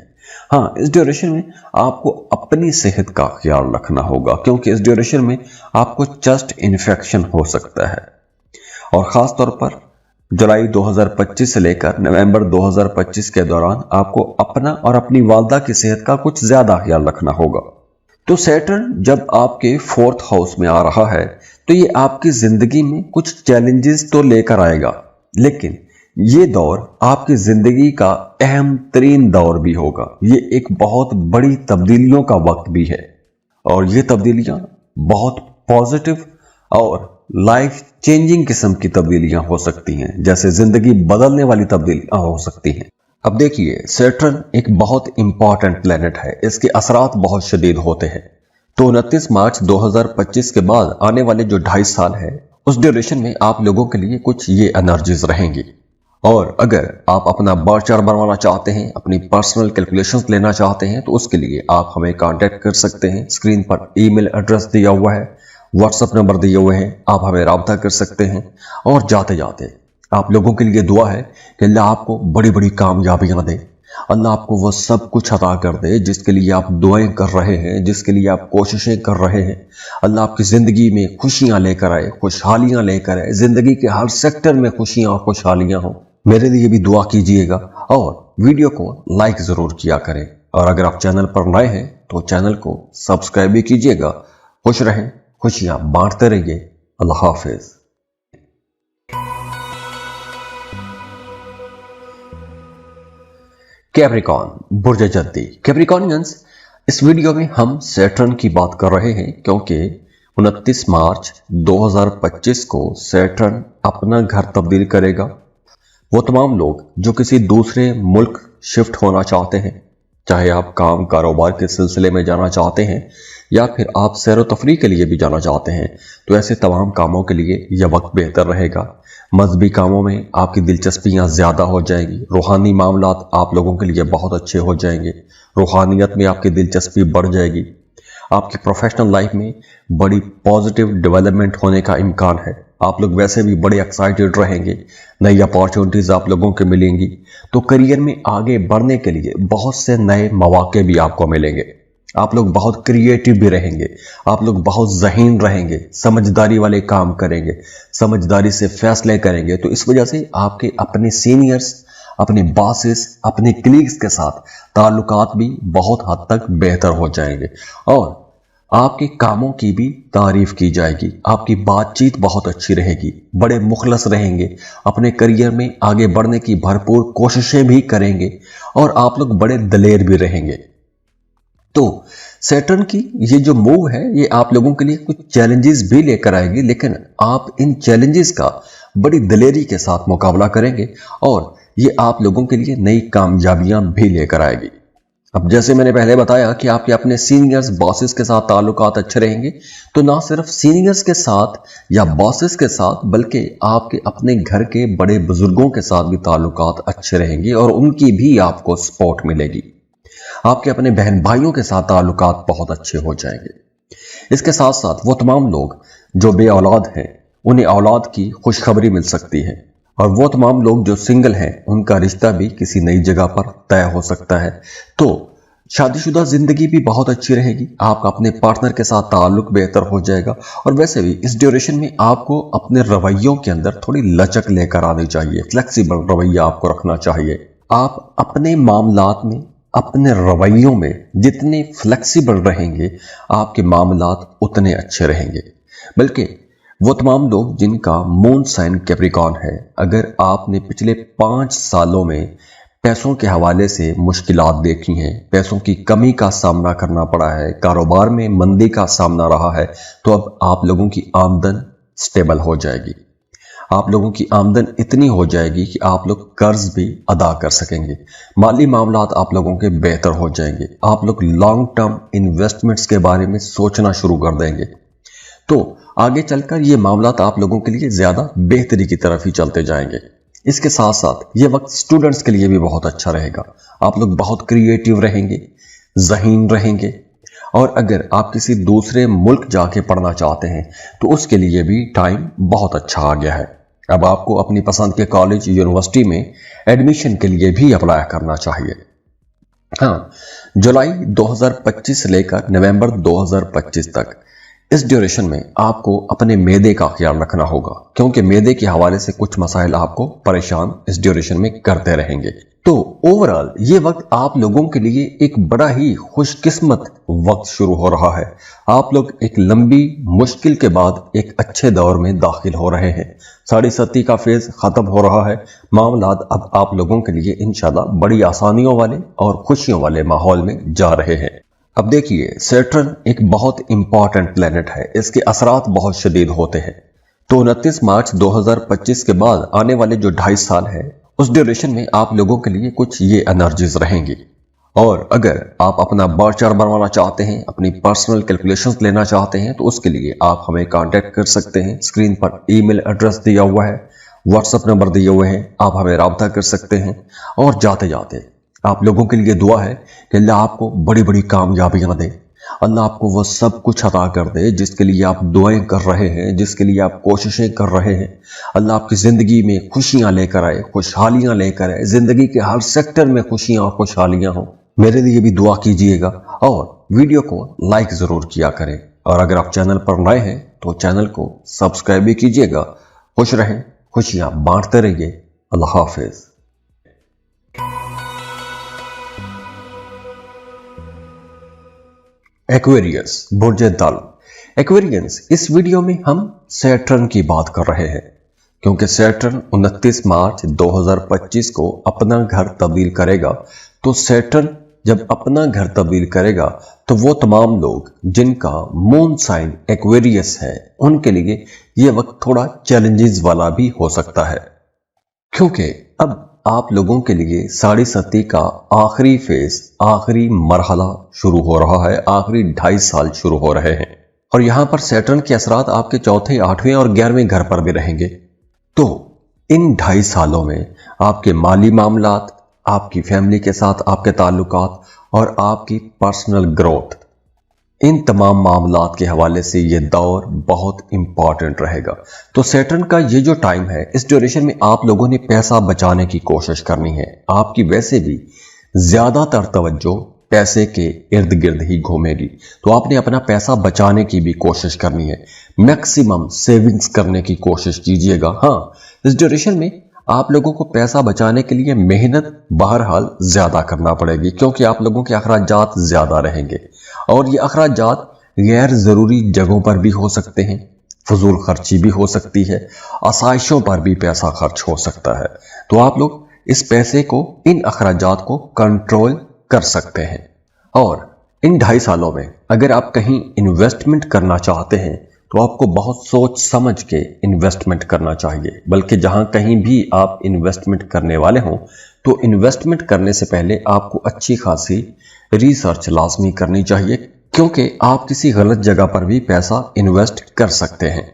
Speaker 1: हाँ, इस ड्यूरेशन में आपको अपनी सेहत का ख्याल रखना होगा, क्योंकि इस ड्यूरेशन में आपको चेस्ट इन्फेक्शन हो सकता है। और खास तौर पर जुलाई 2025 से लेकर नवंबर 2025 के दौरान आपको अपना और अपनी वालदा की सेहत का कुछ ज्यादा ख्याल रखना होगा। तो सैटर्न जब आपके 4th हाउस में आ रहा है तो ये आपकी जिंदगी में कुछ चैलेंजेस तो लेकर आएगा, लेकिन ये दौर आपकी जिंदगी का अहम तरीन दौर भी होगा। ये एक बहुत बड़ी तब्दीलियों का वक्त भी है। और ये तब्दीलियां बहुत पॉजिटिव और लाइफ चेंजिंग किस्म की तब्दीलियां हो सकती हैं, जैसे जिंदगी बदलने वाली तब्दीलियां हो सकती हैं। अब देखिए, सैटर्न एक बहुत इंपॉर्टेंट प्लेनेट है, इसके असरात बहुत शदीद होते हैं। तो 29 मार्च 2025 के बाद आने वाले जो 2.5 साल है, उस ड्यूरेशन में आप लोगों के लिए कुछ ये एनर्जीज रहेंगी। और अगर आप अपना बर्थ चार्ट बनवाना चाहते हैं, अपनी पर्सनल कैलकुलेशंस लेना चाहते हैं, तो उसके लिए आप हमें कांटेक्ट कर सकते हैं। स्क्रीन पर ईमेल एड्रेस दिया हुआ है, व्हाट्सएप नंबर दिए हुए हैं, आप हमें राब्ता कर सकते हैं। और जाते जाते आप लोगों के लिए दुआ है कि अल्लाह आपको बड़ी बड़ी कामयाबियां दे, अल्लाह आपको वो सब कुछ अता कर दे जिसके लिए आप दुआएं कर रहे हैं, जिसके लिए आप कोशिशें कर रहे हैं। अल्लाह आपकी ज़िंदगी में खुशियां लेकर आए, खुशहालियां लेकर आए, ज़िंदगी के हर सेक्टर में खुशियां और खुशहालियां हो। मेरे लिए भी दुआ कीजिएगा और वीडियो को लाइक ज़रूर किया करें। और अगर आप चैनल पर नए हैं तो चैनल को सब्सक्राइब भी कीजिएगा। खुश रहें, खुशियां बांटते रहिए। अल्लाह हाफिज। कैप्रिकॉर्न, बुर्ज जद्दी। कैप्रिकॉर्नियंस, इस वीडियो में हम सैटर्न की बात कर रहे हैं क्योंकि 29 मार्च 2025 को सैटर्न अपना घर तब्दील करेगा। वो तमाम लोग जो किसी दूसरे मुल्क शिफ्ट होना चाहते हैं, चाहे आप काम कारोबार के सिलसिले में जाना चाहते हैं या फिर आप सैर व तफरीह के लिए भी जाना चाहते हैं, तो ऐसे तमाम कामों के लिए यह वक्त बेहतर रहेगा। मजहबी कामों में आपकी दिलचस्पियां ज़्यादा हो जाएंगी, रूहानी मामलात आप लोगों के लिए बहुत अच्छे हो जाएंगे, रूहानियत में आपकी दिलचस्पी बढ़ जाएगी। आपकी प्रोफेशनल लाइफ में बड़ी पॉजिटिव डेवलपमेंट होने का इम्कान है। आप लोग वैसे भी बड़े एक्साइटेड रहेंगे, नई अपॉर्चुनिटीज़ आप लोगों को मिलेंगी। तो करियर में आगे बढ़ने के लिए बहुत से नए मौके भी आपको मिलेंगे। आप लोग बहुत क्रिएटिव भी रहेंगे, आप लोग बहुत ज़हीन रहेंगे, समझदारी वाले काम करेंगे, समझदारी से फैसले करेंगे। तो इस वजह से आपके अपने सीनियर्स, अपने बॉसेस, अपने कलीग्स के साथ ताल्लुकात भी बहुत हद तक बेहतर हो जाएंगे और आपके कामों की भी तारीफ की जाएगी। आपकी बातचीत बहुत अच्छी रहेगी, बड़े मुखलस रहेंगे, अपने करियर में आगे बढ़ने की भरपूर कोशिशें भी करेंगे और आप लोग बड़े दलेर भी रहेंगे। तो सैटर्न की ये जो मूव है, ये आप लोगों के लिए कुछ चैलेंजेस भी लेकर आएगी, लेकिन आप इन चैलेंजेस का बड़ी दलेरी के साथ मुकाबला करेंगे और ये आप लोगों के लिए नई कामयाबियां भी लेकर आएगी। अब जैसे मैंने पहले बताया कि आपके अपने सीनियर्स, बॉसेस के साथ ताल्लुकात अच्छे रहेंगे, तो ना सिर्फ सीनियर्स के साथ या बॉसेस के साथ, बल्कि आपके अपने घर के बड़े बुजुर्गों के साथ भी ताल्लुकात अच्छे रहेंगे और उनकी भी आपको सपोर्ट मिलेगी। आपके अपने बहन भाइयों के साथ ताल्लुकात बहुत अच्छे हो जाएंगे। इसके साथ साथ वो तमाम लोग जो बे औलाद हैं, उन्हें औलाद की खुशखबरी मिल सकती है और वो तमाम लोग जो सिंगल हैं, उनका रिश्ता भी किसी नई जगह पर तय हो सकता है। तो शादीशुदा जिंदगी भी बहुत अच्छी रहेगी, आपका अपने पार्टनर के साथ ताल्लुक बेहतर हो जाएगा। और वैसे भी इस ड्यूरेशन में आपको अपने रवैयों के अंदर थोड़ी लचक लेकर आनी चाहिए, फ्लेक्सिबल रवैया आपको रखना चाहिए। आप अपने मामलात में, अपने रवैयों में जितने फ्लेक्सिबल रहेंगे, आपके मामलात उतने अच्छे रहेंगे। बल्कि वो तमाम लोग जिनका मून साइन कैप्रिकॉर्न है, अगर आपने पिछले 5 सालों में पैसों के हवाले से मुश्किलात देखी हैं, पैसों की कमी का सामना करना पड़ा है, कारोबार में मंदी का सामना रहा है, तो अब आप लोगों की आमदन स्टेबल हो जाएगी। आप लोगों की आमदन इतनी हो जाएगी कि आप लोग कर्ज भी अदा कर सकेंगे। माली मामलात आप लोगों के बेहतर हो जाएंगे। आप लोग लॉन्ग टर्म इन्वेस्टमेंट्स के बारे में सोचना शुरू कर देंगे। तो आगे चलकर ये मामलात आप लोगों के लिए ज़्यादा बेहतरी की तरफ ही चलते जाएंगे। इसके साथ साथ ये वक्त स्टूडेंट्स के लिए भी बहुत अच्छा रहेगा। आप लोग बहुत क्रिएटिव रहेंगे, ज़हीन रहेंगे और अगर आप किसी दूसरे मुल्क जाके पढ़ना चाहते हैं तो उसके लिए भी टाइम बहुत अच्छा आ गया है। अब आपको अपनी पसंद के कॉलेज, यूनिवर्सिटी में एडमिशन के लिए भी अप्लाई करना चाहिए। हाँ, जुलाई 2025 से लेकर नवंबर 2025 तक इस ड्यूरेशन में आपको अपने मैदे का ख्याल रखना होगा, क्योंकि मैदे के हवाले से कुछ मसाइल आपको परेशान इस ड्यूरेशन में करते रहेंगे। तो ओवरऑल ये वक्त आप लोगों के लिए एक बड़ा ही खुशकिस्मत वक्त शुरू हो रहा है। आप लोग एक लंबी मुश्किल के बाद एक अच्छे दौर में दाखिल हो रहे हैं। 7.5 का फेज खत्म हो रहा है। मामलात अब आप लोगों के लिए इंशाल्लाह बड़ी आसानियों वाले और खुशियों वाले माहौल में जा रहे हैं। अब देखिए, सैटर्न एक बहुत इंपॉर्टेंट प्लेनेट है, इसके असरात बहुत शदीद होते हैं। तो 29 मार्च 2025 के बाद आने वाले जो 2.5 साल है, उस ड्यूरेशन में आप लोगों के लिए कुछ ये एनर्जीज रहेंगी। और अगर आप अपना बर्थ चार्ट बनवाना चाहते हैं, अपनी पर्सनल कैलकुलेशंस लेना चाहते हैं, तो उसके लिए आप हमें कांटेक्ट कर सकते हैं। स्क्रीन पर ईमेल एड्रेस दिया हुआ है, व्हाट्सएप नंबर दिए हुए हैं, आप हमें राब्ता कर सकते हैं। और जाते जाते आप लोगों के लिए दुआ है कि अल्लाह आपको बड़ी बड़ी कामयाबियां दे, अल्लाह आपको वो सब कुछ अता कर दे जिसके लिए आप दुआएं कर रहे हैं, जिसके लिए आप कोशिशें कर रहे हैं। अल्लाह आपकी जिंदगी में खुशियां लेकर आए, खुशहालियां लेकर आए, जिंदगी के हर सेक्टर में खुशियां और खुशहालियां हो। मेरे लिए भी दुआ कीजिएगा और वीडियो को लाइक जरूर किया करें। और अगर आप चैनल पर नए हैं तो चैनल को सब्सक्राइब भी कीजिएगा। खुश रहें, खुशियां बांटते रहिए। अल्लाह हाफिज। एक्वेरियस, बुर्ज दल। एक्वेरियंस, इस वीडियो में हम सैटर्न की बात कर रहे हैं, क्योंकि सैटर्न 29 मार्च 2025 को अपना घर तब्दील करेगा। तो सैटर्न जब अपना घर तब्दील करेगा तो वो तमाम लोग जिनका मून साइन एक्वेरियस है, उनके लिए ये वक्त थोड़ा चैलेंजेस वाला भी हो सकता है, क्योंकि अब आप लोगों के लिए साढ़े सती का आखिरी फेज, आखिरी मरहला शुरू हो रहा है, आखिरी 2.5 साल शुरू हो रहे हैं। और यहां पर सैटर्न के असरात आपके चौथे, 8वें और 11वें घर पर भी रहेंगे। तो इन 2.5 सालों में आपके माली मामलात, आपकी फैमिली के साथ आपके ताल्लुकात और आपकी पर्सनल ग्रोथ, इन तमाम मामलात के हवाले से ये दौर बहुत इंपॉर्टेंट रहेगा। तो सैटर्न का ये जो टाइम है, इस ड्यूरेशन में आप लोगों ने पैसा बचाने की कोशिश करनी है। आपकी वैसे भी ज्यादातर तवज्जो पैसे के इर्द गिर्द ही घूमेगी, तो आपने अपना पैसा बचाने की भी कोशिश करनी है। मैक्सिमम सेविंग्स करने की कोशिश कीजिएगा। हाँ, इस ड्यूरेशन में आप लोगों को पैसा बचाने के लिए मेहनत बहरहाल ज्यादा करना पड़ेगी, क्योंकि आप लोगों के अखराजात ज्यादा रहेंगे और ये अखराजात गैर जरूरी जगहों पर भी हो सकते हैं, फजूल खर्ची भी हो सकती है, आसाइशों पर भी पैसा खर्च हो सकता है। तो आप लोग इस पैसे को, इन अखराजात को कंट्रोल कर सकते हैं। और इन 2.5 सालों में अगर आप कहीं इन्वेस्टमेंट करना चाहते हैं तो आपको बहुत सोच समझ के इन्वेस्टमेंट करना चाहिए। बल्कि जहां कहीं भी आप इन्वेस्टमेंट करने वाले हों तो इन्वेस्टमेंट करने से पहले आपको अच्छी खासी रिसर्च लाजमी करनी चाहिए, क्योंकि आप किसी गलत जगह पर भी पैसा इन्वेस्ट कर सकते हैं।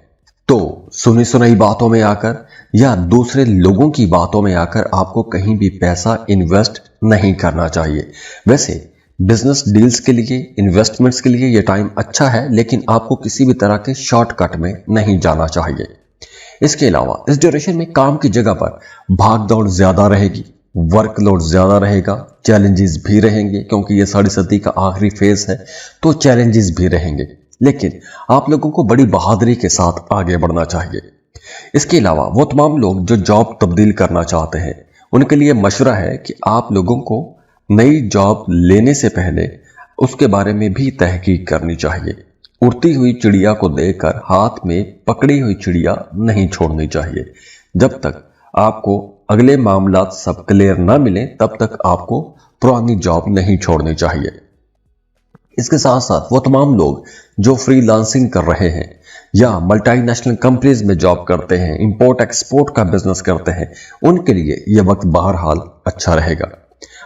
Speaker 1: तो सुनी सुनाई बातों में आकर या दूसरे लोगों की बातों में आकर आपको कहीं भी पैसा इन्वेस्ट नहीं करना चाहिए। वैसे बिजनेस डील्स के लिए, इन्वेस्टमेंट्स के लिए ये टाइम अच्छा है, लेकिन आपको किसी भी तरह के शॉर्टकट में नहीं जाना चाहिए। इसके अलावा इस ड्यूरेशन में काम की जगह पर भाग दौड़ ज्यादा रहेगी, वर्कलोड ज्यादा रहेगा, चैलेंजेस भी रहेंगे, क्योंकि ये साढ़े सदी का आखिरी फेज है, तो चैलेंजेस भी रहेंगे। लेकिन आप लोगों को बड़ी बहादुरी के साथ आगे बढ़ना चाहिए। इसके अलावा वो तमाम लोग जो जॉब तब्दील करना चाहते हैं, उनके लिए मशवरा है कि आप लोगों को नई जॉब लेने से पहले उसके बारे में भी तहकीक करनी चाहिए। उड़ती हुई चिड़िया को देखकर हाथ में पकड़ी हुई चिड़िया नहीं छोड़नी चाहिए। जब तक आपको अगले मामलात सब क्लियर ना मिले, तब तक आपको पुरानी जॉब नहीं छोड़नी चाहिए। इसके साथ साथ वो तमाम लोग जो फ्रीलांसिंग कर रहे हैं या मल्टीनेशनल कंपनीज में जॉब करते हैं, इंपोर्ट एक्सपोर्ट का बिजनेस करते हैं, उनके लिए यह वक्त बहरहाल अच्छा रहेगा।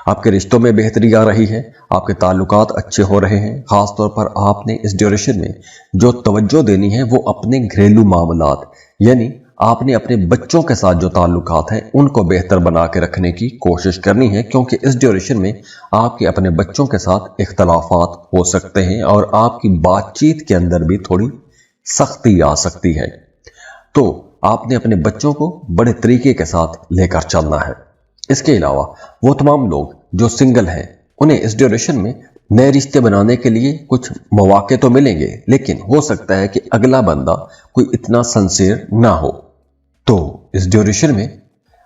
Speaker 1: आपके रिश्तों में बेहतरी आ रही है, आपके ताल्लुकात अच्छे हो रहे हैं। खास तौर पर आपने इस ड्यूरेशन में जो तवज्जो देनी है वो अपने घरेलू मामलात, यानी आपने अपने बच्चों के साथ जो ताल्लुकात हैं उनको बेहतर बना के रखने की कोशिश करनी है, क्योंकि इस ड्यूरेशन में आपके अपने बच्चों के साथ इख्तलाफात हो सकते हैं और आपकी बातचीत के अंदर भी थोड़ी सख्ती आ सकती है। तो आपने अपने बच्चों को बड़े तरीके के साथ लेकर चलना है। इसके अलावा वो तमाम लोग जो सिंगल हैं, उन्हें इस ड्यूरेशन में नए रिश्ते बनाने के लिए कुछ मौके तो मिलेंगे, लेकिन हो सकता है कि अगला बंदा कोई इतना सिंसियर ना हो। तो इस ड्यूरेशन में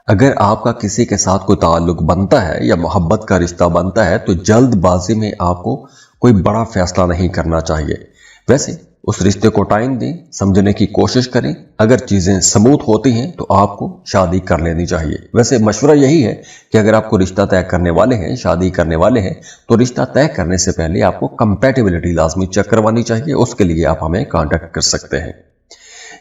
Speaker 1: अगर आपका किसी के साथ कोई ताल्लुक बनता है या मोहब्बत का रिश्ता बनता है, तो जल्दबाजी में आपको कोई बड़ा फैसला नहीं करना चाहिए। वैसे उस रिश्ते को टाइम दें, समझने की कोशिश करें। अगर चीजें स्मूथ होती हैं तो आपको शादी कर लेनी चाहिए। वैसे मशवरा यही है कि अगर आपको रिश्ता तय करने वाले हैं, शादी करने वाले हैं, तो रिश्ता तय करने से पहले आपको कंपैटिबिलिटी लाजमी चेक करवानी चाहिए। उसके लिए आप हमें कांटेक्ट कर सकते हैं।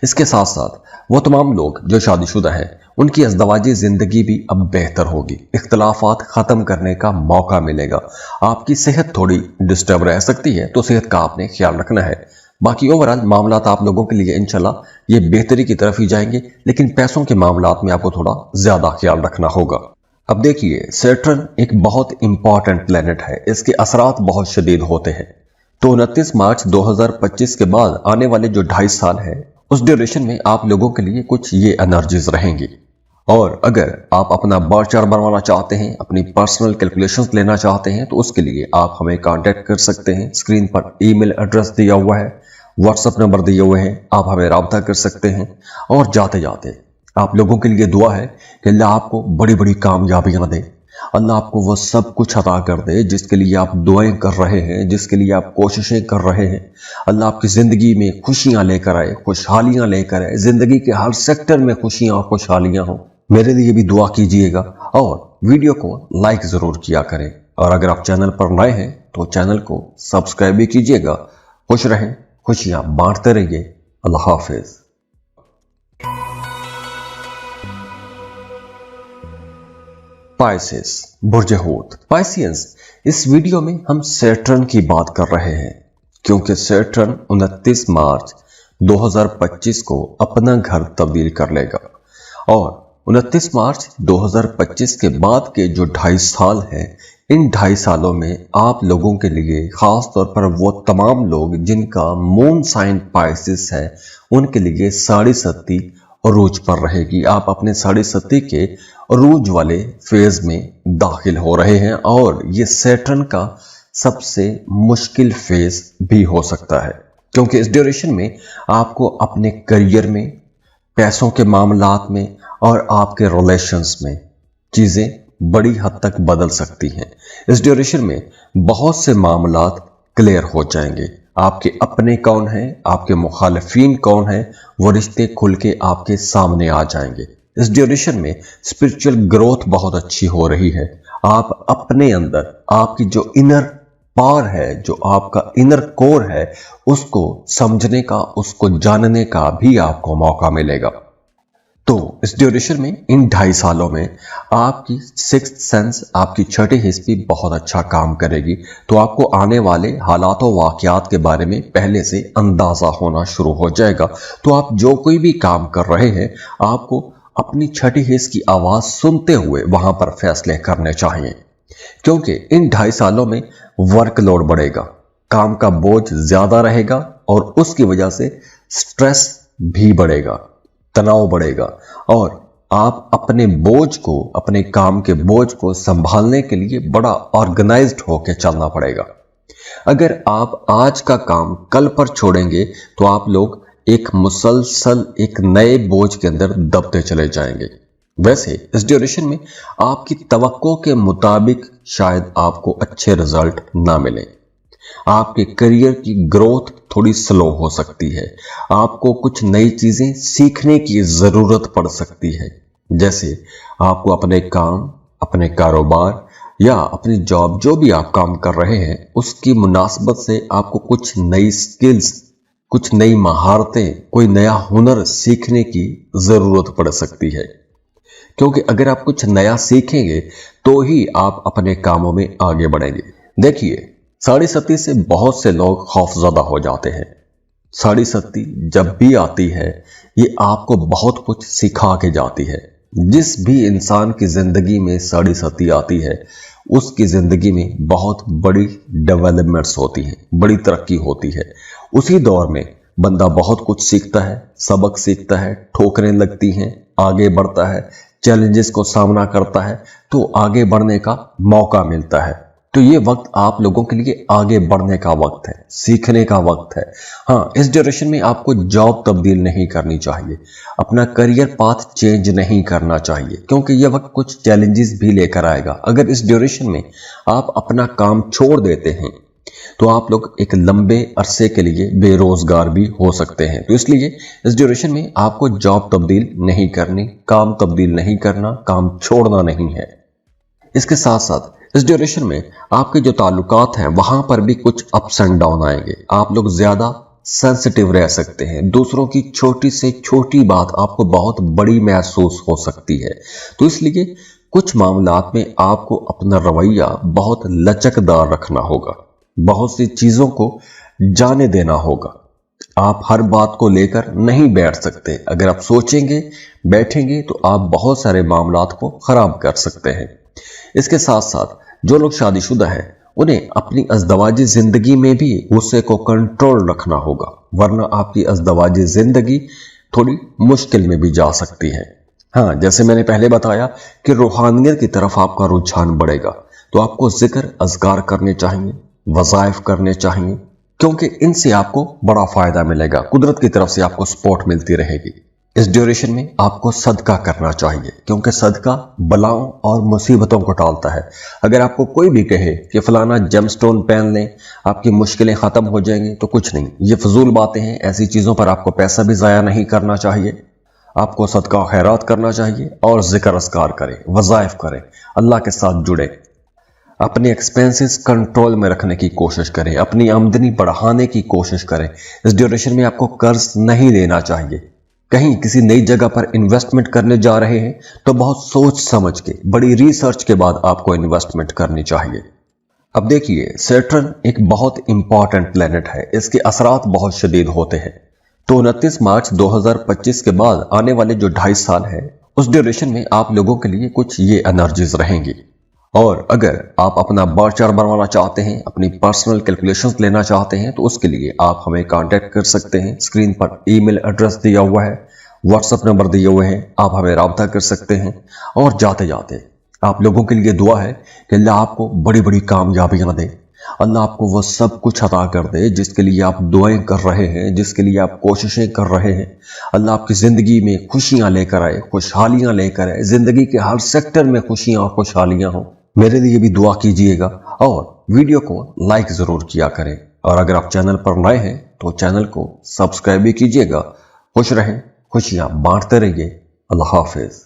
Speaker 1: इसके साथ साथ वो तमाम लोग जो शादीशुदा हैं, उनकी अज़दवाजी जिंदगी भी अब बेहतर होगी। इख्तलाफात खत्म करने का मौका मिलेगा। आपकी सेहत थोड़ी डिस्टर्ब रह सकती है, तो सेहत का आपने ख्याल रखना है। बाकी ओवरऑल मामलात आप लोगों के लिए इंशाल्लाह ये बेहतरी की तरफ ही जाएंगे, लेकिन पैसों के मामलात में आपको थोड़ा ज्यादा ख्याल रखना होगा। अब देखिए, सैटर्न एक बहुत इंपॉर्टेंट प्लेनेट है। इसके असरात बहुत शदीद होते हैं। तो 29 मार्च 2025 के बाद आने वाले जो 2.5 साल है, उस ड्यूरेशन में आप लोगों के लिए कुछ ये एनर्जीज रहेंगी। और अगर आप अपना बर्थ चार्ट बनवाना चाहते हैं, अपनी पर्सनल कैलकुलेशंस लेना चाहते हैं, तो उसके लिए आप हमें कांटेक्ट कर सकते हैं। स्क्रीन पर ईमेल एड्रेस दिया हुआ है, व्हाट्सएप नंबर दिए हुए हैं, आप हमें राब्ता कर सकते हैं। और जाते जाते आप लोगों के लिए दुआ है कि अल्लाह आपको बड़ी बड़ी कामयाबियां दे। अल्लाह आपको वो सब कुछ अता कर दे जिसके लिए आप दुआएं कर रहे हैं, जिसके लिए आप कोशिशें कर रहे हैं। अल्लाह आपकी जिंदगी में खुशियां लेकर आए, खुशहालियां लेकर आए। जिंदगी के हर सेक्टर में खुशियां और खुशहालियां हो। मेरे लिए भी दुआ कीजिएगा और वीडियो को लाइक जरूर किया करें। और अगर आप चैनल पर नए हैं तो चैनल को सब्सक्राइब भी कीजिएगा। खुश रहें, खुशियां बांटते रहिए। अल्लाह हाफिज। पाइसेस, बुर्ज हूत। पाइसियंस, इस वीडियो में हम सैटर्न की बात कर रहे हैं, क्योंकि सैटर्न 29 मार्च 2025 को अपना घर तब्दील कर लेगा। और 29 मार्च 2025 के बाद के जो 2.5 साल हैं, इन 2.5 सालों में आप लोगों के लिए खास तौर पर वो तमाम लोग जिनका मून साइन पाइसेस है, उनके लिए 7.5 अरूज पर रहेगी। आप अपने 7.5 के अरूज वाले फेज में दाखिल हो रहे हैं और ये सैटर्न का सबसे मुश्किल फेज भी हो सकता है, क्योंकि इस ड्यूरेशन में आपको अपने करियर में, पैसों के मामलात में और आपके रिलेशंस में चीजें बड़ी हद तक बदल सकती हैं। इस ड्यूरेशन में बहुत से मामलात क्लियर हो जाएंगे। आपके अपने कौन हैं, आपके मुखालिफिन कौन हैं, वो रिश्ते खुल के आपके सामने आ जाएंगे। इस ड्यूरेशन में स्पिरिचुअल ग्रोथ बहुत अच्छी हो रही है। आप अपने अंदर आपकी जो इनर पावर है, जो आपका इनर कोर है, उसको समझने का, उसको जानने का भी आपको मौका मिलेगा। तो इस ड्यूरेशन में, इन 2.5 सालों में आपकी सिक्स्थ सेंस, आपकी छठी हिस्स भी बहुत अच्छा काम करेगी। तो आपको आने वाले हालातों वाकयात के बारे में पहले से अंदाजा होना शुरू हो जाएगा। तो आप जो कोई भी काम कर रहे हैं, आपको अपनी छठी हिस्स की आवाज सुनते हुए वहां पर फैसले करने चाहिए, क्योंकि इन 2.5 सालों में वर्कलोड बढ़ेगा, काम का बोझ ज्यादा रहेगा और उसकी वजह से स्ट्रेस भी बढ़ेगा, तनाव बढ़ेगा और आप अपने बोझ को, अपने काम के बोझ को संभालने के लिए बड़ा ऑर्गेनाइज्ड होकर चलना पड़ेगा। अगर आप आज का काम कल पर छोड़ेंगे तो आप लोग एक मुसलसल एक नए बोझ के अंदर दबते चले जाएंगे। वैसे इस ड्यूरेशन में आपकी तवक्को के मुताबिक शायद आपको अच्छे रिजल्ट ना मिले। आपके करियर की ग्रोथ थोड़ी स्लो हो सकती है। आपको कुछ नई चीजें सीखने की जरूरत पड़ सकती है, जैसे आपको अपने काम, अपने कारोबार या अपनी जॉब, जो भी आप काम कर रहे हैं, उसकी मुनासबत से आपको कुछ नई स्किल्स, कुछ नई महारतें, कोई नया हुनर सीखने की जरूरत पड़ सकती है। क्योंकि अगर आप कुछ नया सीखेंगे तो ही आप अपने कामों में आगे बढ़ेंगे। देखिए, 7.5 से बहुत से लोग खौफजदा हो जाते हैं। 7.5 जब भी आती है, ये आपको बहुत कुछ सिखा के जाती है। जिस भी इंसान की जिंदगी में 7.5 आती है, उसकी जिंदगी में बहुत बड़ी डेवलपमेंट्स होती हैं, बड़ी तरक्की होती है। उसी दौर में बंदा बहुत कुछ सीखता है, सबक सीखता है, ठोकरें लगती हैं, आगे बढ़ता है, चैलेंजेस को सामना करता है, तो आगे बढ़ने का मौका मिलता है। तो ये वक्त आप लोगों के लिए आगे बढ़ने का वक्त है, सीखने का वक्त है। हाँ, इस ड्यूरेशन में आपको जॉब तब्दील नहीं करनी चाहिए, अपना करियर पाथ चेंज नहीं करना चाहिए, क्योंकि यह वक्त कुछ चैलेंजेस भी लेकर आएगा। अगर इस ड्यूरेशन में आप अपना काम छोड़ देते हैं तो आप लोग एक लंबे अरसे के लिए बेरोजगार भी हो सकते हैं। तो इसलिए इस ड्यूरेशन में आपको जॉब तब्दील नहीं करनी, काम तब्दील नहीं करना, काम छोड़ना नहीं है। इसके साथ साथ इस ड्यूरेशन में आपके जो ताल्लुकात हैं वहां पर भी कुछ अप्स एंड डाउन आएंगे। आप लोग ज्यादा सेंसिटिव रह सकते हैं, दूसरों की छोटी से छोटी बात आपको बहुत बड़ी महसूस हो सकती है। तो इसलिए कुछ मामलात में आपको अपना रवैया बहुत लचकदार रखना होगा, बहुत सी चीजों को जाने देना होगा। आप हर बात को लेकर नहीं बैठ सकते। अगर आप सोचेंगे, बैठेंगे तो आप बहुत सारे मामलात को खराब कर सकते हैं। इसके साथ साथ जो लोग शादीशुदा हैं उन्हें अपनी अज़दवाजी जिंदगी में भी गुस्से को कंट्रोल रखना होगा, वरना आपकी अज़दवाजी जिंदगी थोड़ी मुश्किल में भी जा सकती है। हाँ, जैसे मैंने पहले बताया कि रूहानियत की तरफ आपका रुझान बढ़ेगा, तो आपको जिक्र अज़कार करने चाहिए, वज़ाइफ करने चाहिए, क्योंकि इनसे आपको बड़ा फायदा मिलेगा। कुदरत की तरफ से आपको सपोर्ट मिलती रहेगी। इस ड्यूरेशन में आपको सदका करना चाहिए, क्योंकि सदका बलाओं और मुसीबतों को टालता है। अगर आपको कोई भी कहे कि फलाना जेमस्टोन पहन लें, आपकी मुश्किलें खत्म हो जाएंगी, तो कुछ नहीं, ये फजूल बातें हैं। ऐसी चीजों पर आपको पैसा भी जाया नहीं करना चाहिए। आपको सदका खैरात करना चाहिए और जिक्र अस्कार करें, वज़ाइफ करें, अल्लाह के साथ जुड़े। अपने एक्सपेंसेस कंट्रोल में रखने की कोशिश करें, अपनी आमदनी बढ़ाने की कोशिश करें। इस ड्यूरेशन में आपको कर्ज नहीं लेना चाहिए। कहीं किसी नई जगह पर इन्वेस्टमेंट करने जा रहे हैं तो बहुत सोच समझ के, बड़ी रिसर्च के बाद आपको इन्वेस्टमेंट करनी चाहिए। अब देखिए, सैटर्न एक बहुत इंपॉर्टेंट प्लेनेट है, इसके असरात बहुत शदीद होते हैं। तो 29 मार्च 2025 के बाद आने वाले जो 2.5 साल है, उस ड्यूरेशन में आप लोगों के लिए कुछ ये एनर्जीज रहेंगी। और अगर आप अपना बार चार्ट बनवाना चाहते हैं, अपनी पर्सनल कैलकुलेशंस लेना चाहते हैं, तो उसके लिए आप हमें कांटेक्ट कर सकते हैं। स्क्रीन पर ईमेल एड्रेस दिया हुआ है, व्हाट्सएप नंबर दिए हुए हैं, आप हमें राब्ता कर सकते हैं। और जाते जाते आप लोगों के लिए दुआ है कि अल्लाह आपको बड़ी बड़ी कामयाबियां दे, अल्लाह आपको वो सब कुछ अता कर दे जिसके लिए आप दुआएं कर रहे हैं, जिसके लिए आप कोशिशें कर रहे हैं। अल्लाह आपकी ज़िंदगी में खुशियां लेकर आए, खुशहालियां लेकर आए, ज़िंदगी के हर सेक्टर में खुशियां और खुशहालियां हों। मेरे लिए भी दुआ कीजिएगा और वीडियो को लाइक ज़रूर किया करें। और अगर आप चैनल पर नए हैं तो चैनल को सब्सक्राइब भी कीजिएगा। खुश रहें, खुशियां बांटते रहिए। अल्लाह हाफिज़।